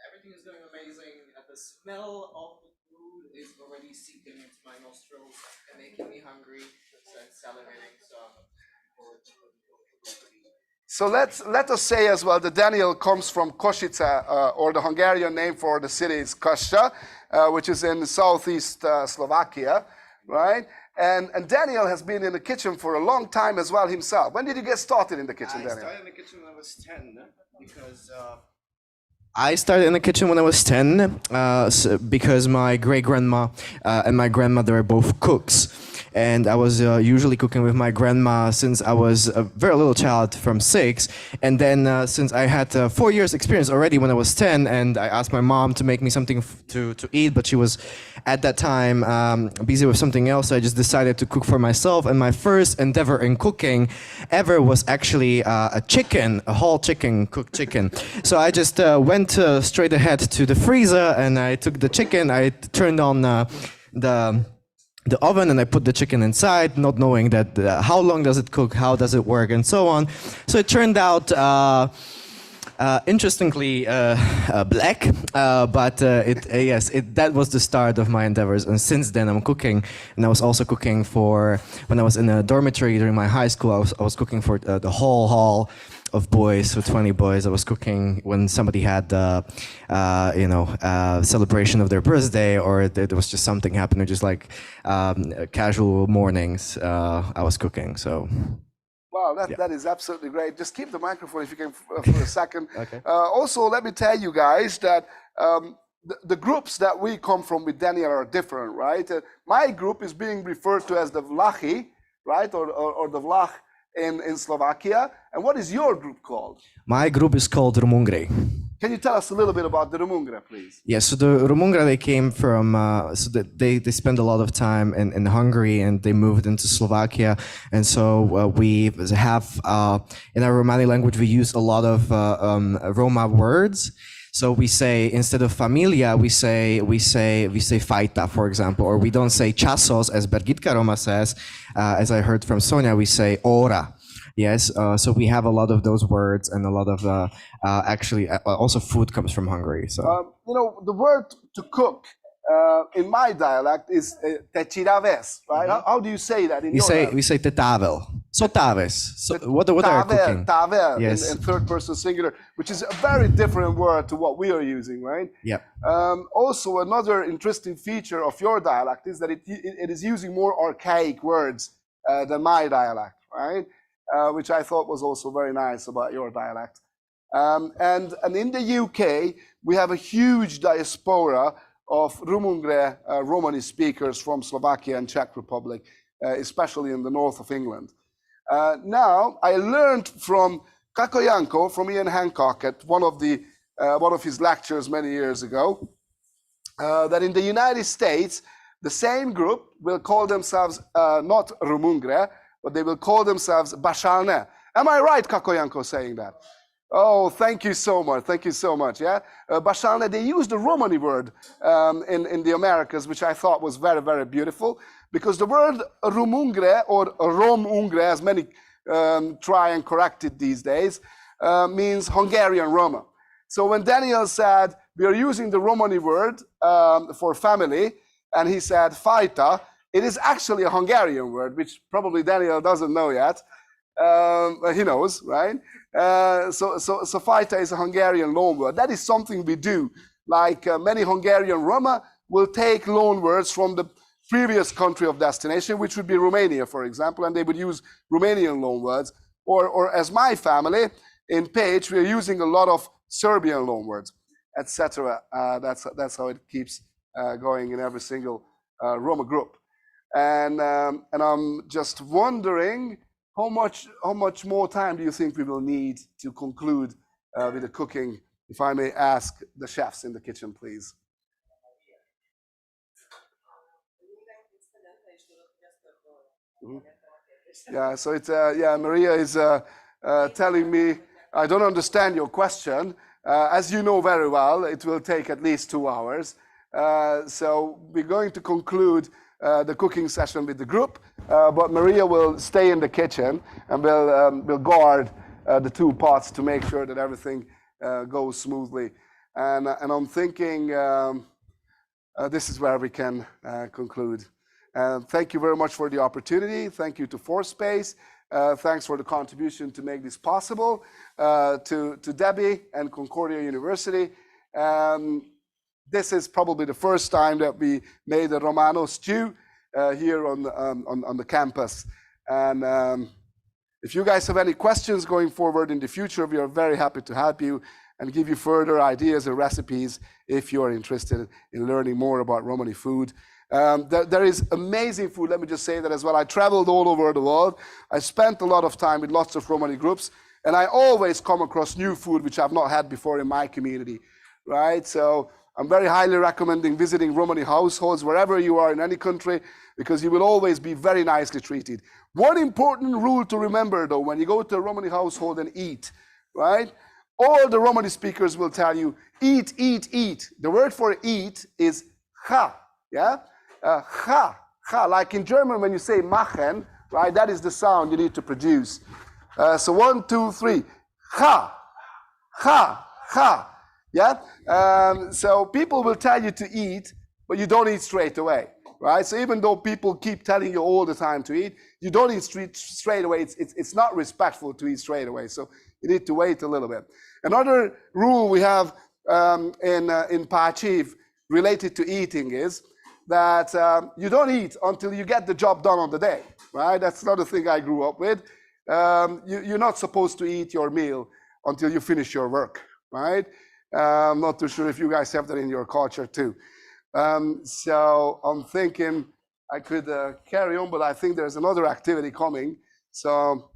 Everything is going amazing. The smell of the food is already seeping into my nostrils and making me hungry. So it's salivating. So let us say as well that Daniel comes from Košice, or the Hungarian name for the city is Kostra, which is in southeast Slovakia, right? And Daniel has been in the kitchen for a long time as well himself. When did you get started in the kitchen, Daniel? I started in the kitchen when I was 10 because I started in the kitchen when I was 10 because my great-grandma and my grandmother are both cooks. And I was usually cooking with my grandma since I was a very little child from 6. And then since I had 4 years experience already when I was 10, and I asked my mom to make me something to eat, but she was at that time busy with something else. So I just decided to cook for myself. And my first endeavor in cooking ever was actually a chicken, a whole chicken, cooked chicken. So I just went straight ahead to the freezer and I took the chicken, I turned on the oven and I put the chicken inside, not knowing that how long does it cook, how does it work, and so on. So it turned out interestingly black, but that was the start of my endeavors. And since then I'm cooking, and I was also cooking for, when I was in a dormitory during my high school, I was cooking for the whole hall of boys, so 20 boys. I was cooking when somebody had, celebration of their birthday, or there was just something happening, just like casual mornings. I was cooking. So. Wow, that is absolutely great. Just keep the microphone if you can for a second. Okay. Also, let me tell you guys that the groups that we come from with Daniel are different, right? My group is being referred to as the Vlachi, right, or the Vlach in Slovakia. And what is your group called? My group is called Romungre. Can you tell us a little bit about the Romungre, please? Yes, so the Romungre, they came from, they spent a lot of time in Hungary and they moved into Slovakia. And so we have, in our Romani language, we use a lot of Roma words. So we say, instead of familia, we say faita, for example, or we don't say chasos, as Bergitka Roma says, as I heard from Sonia, we say ora. Yes, so we have a lot of those words, and a lot of actually also food comes from Hungary. So the word to cook in my dialect is te chiraves, right? Mm-hmm. How do you say that in your dialect? We say te tavel. So taves. So what are you cooking? Tavel, yes. in third person singular, which is a very different word to what we are using, right? Yeah. Also, another interesting feature of your dialect is that it is using more archaic words than my dialect, right? Which I thought was also very nice about your dialect. And in the UK, we have a huge diaspora of Romungre Romani speakers from Slovakia and Czech Republic, especially in the north of England. Now, I learned from Kakoyanko, from Ian Hancock, at one of his lectures many years ago, that in the United States, the same group will call themselves not Romungre, but they will call themselves Bashalne. Am I right, Kakoyanko, saying that? Oh, thank you so much. Thank you so much. Yeah, Bashalne, they used the Romani word in the Americas, which I thought was very, very beautiful, because the word Romungre, or Romungre, as many try and correct it these days, means Hungarian Roma. So when Daniel said, we are using the Romani word for family, and he said faita, it is actually a Hungarian word, which probably Daniel doesn't know yet. He knows, right? So faita is a Hungarian loan word. That is something we do. Like many Hungarian Roma will take loan words from the previous country of destination, which would be Romania, for example, and they would use Romanian loan words. Or as my family, in Page, we are using a lot of Serbian loan words, etc. That's how it keeps going in every single Roma group. And I'm just wondering how much more time do you think we will need to conclude with the cooking? If I may ask the chefs in the kitchen, please. Yeah, so it's, Maria is telling me, I don't understand your question. As you know very well, it will take at least 2 hours. So we're going to conclude the cooking session with the group, but Maria will stay in the kitchen and will guard the 2 pots to make sure that everything goes smoothly. And I'm thinking this is where we can conclude. Thank you very much for the opportunity. Thank you to ForSpace. Thanks for the contribution to make this possible. To Debbie and Concordia University. This is probably the first time that we made a Romano stew here on the campus. And if you guys have any questions going forward in the future, we are very happy to help you and give you further ideas and recipes if you are interested in learning more about Romani food. There is amazing food, let me just say that as well. I traveled all over the world. I spent a lot of time with lots of Romani groups, and I always come across new food which I've not had before in my community, right? So I'm very highly recommending visiting Romani households wherever you are in any country, because you will always be very nicely treated. One important rule to remember though, when you go to a Romani household and eat, right? All the Romani speakers will tell you, eat, eat, eat. The word for eat is cha, yeah? Ha, ha, like in German when you say machen, right? That is the sound you need to produce. So 1, 2, 3, ha, ha, ha, yeah? So people will tell you to eat, but you don't eat straight away, right? So even though people keep telling you all the time to eat, you don't eat straight away. It's not respectful to eat straight away. So you need to wait a little bit. Another rule we have in Pachiv related to eating is that you don't eat until you get the job done on the day, right? That's not a thing I grew up with. You're not supposed to eat your meal until you finish your work, right? I'm not too sure if you guys have that in your culture too. So I'm thinking I could carry on, but I think there's another activity coming. So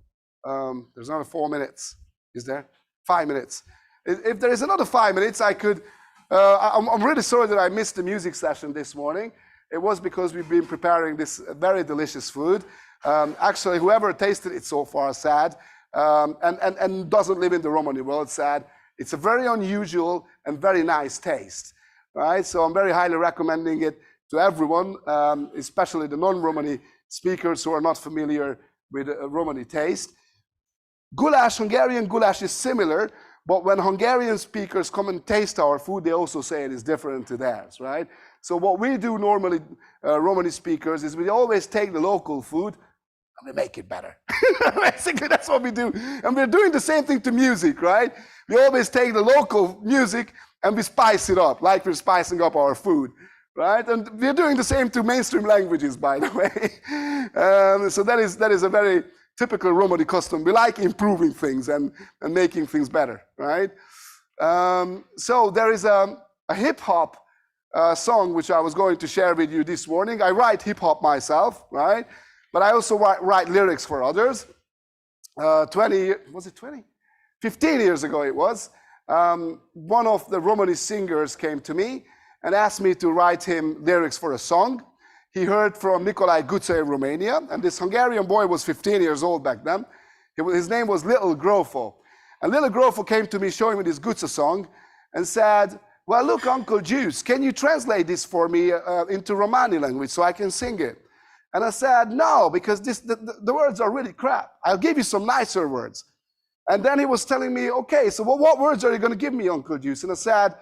there's another 4 minutes. Is there? 5 minutes. If there is another 5 minutes, I could, I'm really sorry that I missed the music session this morning. It was because we've been preparing this very delicious food. Actually, whoever tasted it so far, sad, and doesn't live in the Romani world, sad. It's a very unusual and very nice taste, right? So I'm very highly recommending it to everyone, especially the non-Romani speakers who are not familiar with Romani taste. Goulash, Hungarian goulash is similar, but when Hungarian speakers come and taste our food, they also say it is different to theirs, right? So what we do normally, Romani speakers, is we always take the local food and we make it better. Basically, that's what we do. And we're doing the same thing to music, right? We always take the local music and we spice it up, like we're spicing up our food, right? And we're doing the same to mainstream languages, by the way. So that is a very typical Romani custom. We like improving things and making things better, right? So there is a hip-hop song which I was going to share with you this morning. I write hip-hop myself, right? But I also write lyrics for others. 15 years ago it was. One of the Romani singers came to me and asked me to write him lyrics for a song. He heard from Nicolae Guță in Romania, and this Hungarian boy was 15 years old back then. His name was Little Grofo. And Little Grofo came to me showing me this Guță song and said, well, look, Uncle Juice, can you translate this for me into Romani language so I can sing it? And I said, no, because the words are really crap. I'll give you some nicer words. And then he was telling me, okay, so what words are you going to give me, Uncle Juice? And I said,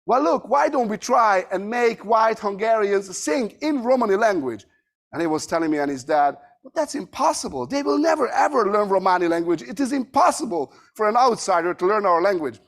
well, look, why don't we try and make white Hungarians sing in Romani language? And he was telling me and his dad, but that's impossible. They will never, ever learn Romani language. It is impossible for an outsider to learn our language.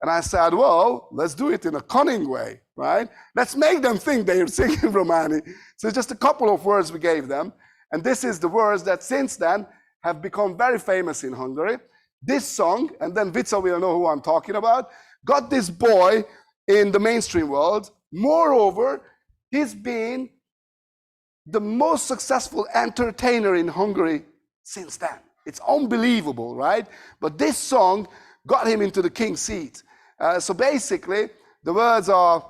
And I said, well, let's do it in a cunning way, right? Let's make them think they are singing Romani. So just a couple of words we gave them. And this is the words that since then have become very famous in Hungary. This song, and then Vica will know who I'm talking about, got this boy in the mainstream world. Moreover, he's been the most successful entertainer in Hungary since then. It's unbelievable, right? But this song got him into the king's seat. So basically, the words are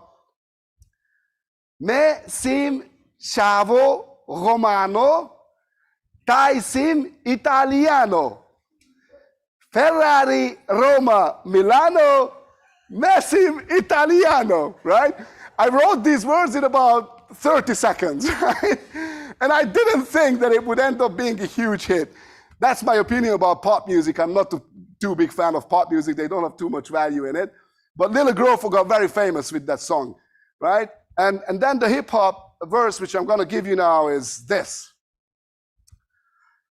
Me sim chavo Romano Taisin Italiano. Ferrari, Roma, Milano, Messim Italiano, right? I wrote these words in about 30 seconds, right? And I didn't think that it would end up being a huge hit. That's my opinion about pop music. I'm not too big fan of pop music. They don't have too much value in it. But Lil Grofo got very famous with that song, right? And then the hip hop verse, which I'm going to give you now, is this.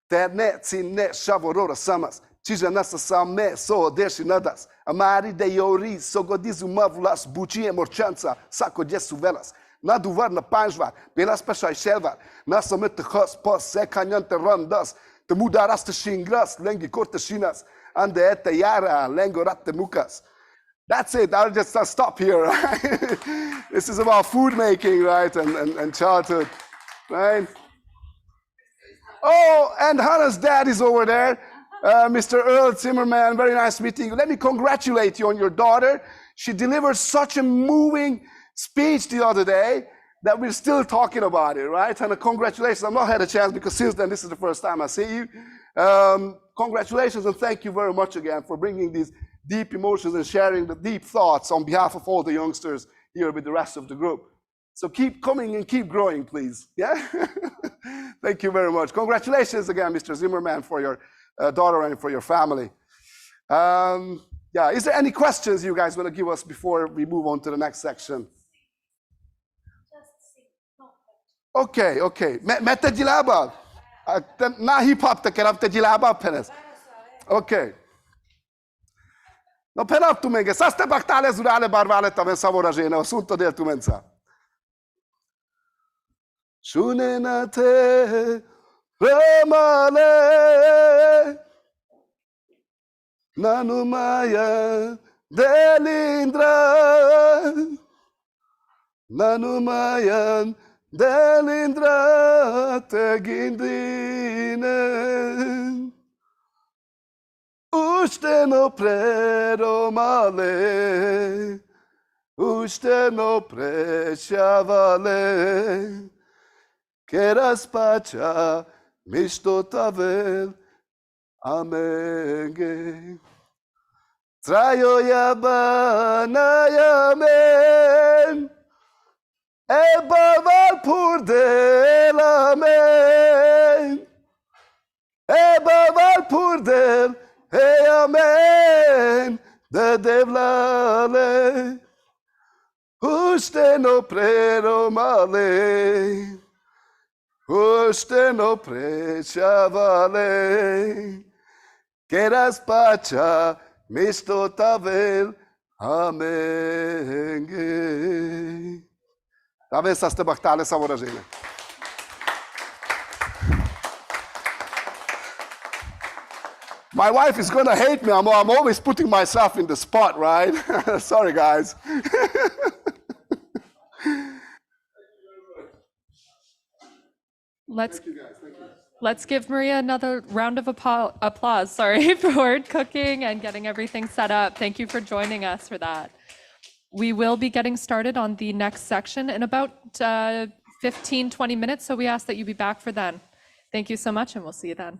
Ternet sin ne shavorora samas. Čiže nasa same so deši nadas. Amari de jori sogodizu mavulas bučije morčanca sako djesu velas. Naduvar na panjvar, belas pašaj šelvar. Nasa me te hos pos sekanjan te randas. Te mudaras te shingras, lengi korte shinas. Ande ete yara, lengo ratte mukas. That's it. I'll just stop here, right? This is about food making, right? And childhood, right? Oh, and Hannah's dad is over there. Mr. Earl Zimmerman, very nice meeting you. Let me congratulate you on your daughter. She delivered such a moving speech the other day that we're still talking about it, right? And congratulations. I've not had a chance because since then, this is the first time I see you. Congratulations and thank you very much again for bringing these deep emotions and sharing the deep thoughts on behalf of all the youngsters here with the rest of the group. So keep coming and keep growing, please. Yeah? Thank you very much. Congratulations again, Mr. Zimmerman, for your daughter and for your family. Yeah, is there any questions you guys want to give us before we move on to the next section? Okay, okay. Mette di lábad. Na hip-hop te kell, te di lábad penes. Okay. No penap tu menge. Saste baktale zurale barvale taven savoražene. Sunto del tu mensa. Shune te remale nanumaya delindra nanumaya delindra te gindine uste no preromale uste no preshavale che raspacia misto tavel amenge trayo yabana yamen e baval pur del amen e baval pur del e amen de devlale uste no prero male uste no preshavale che raspacia misto tavel amenge. Tavel saste baktale savoražene. My wife is gonna hate me. I'm always putting myself in the spot, right? Sorry, guys. Let's give Maria another round of applause, sorry, for cooking and getting everything set up. Thank you for joining us for that. We will be getting started on the next section in about 15, 20 minutes, so we ask that you be back for then. Thank you so much, and we'll see you then.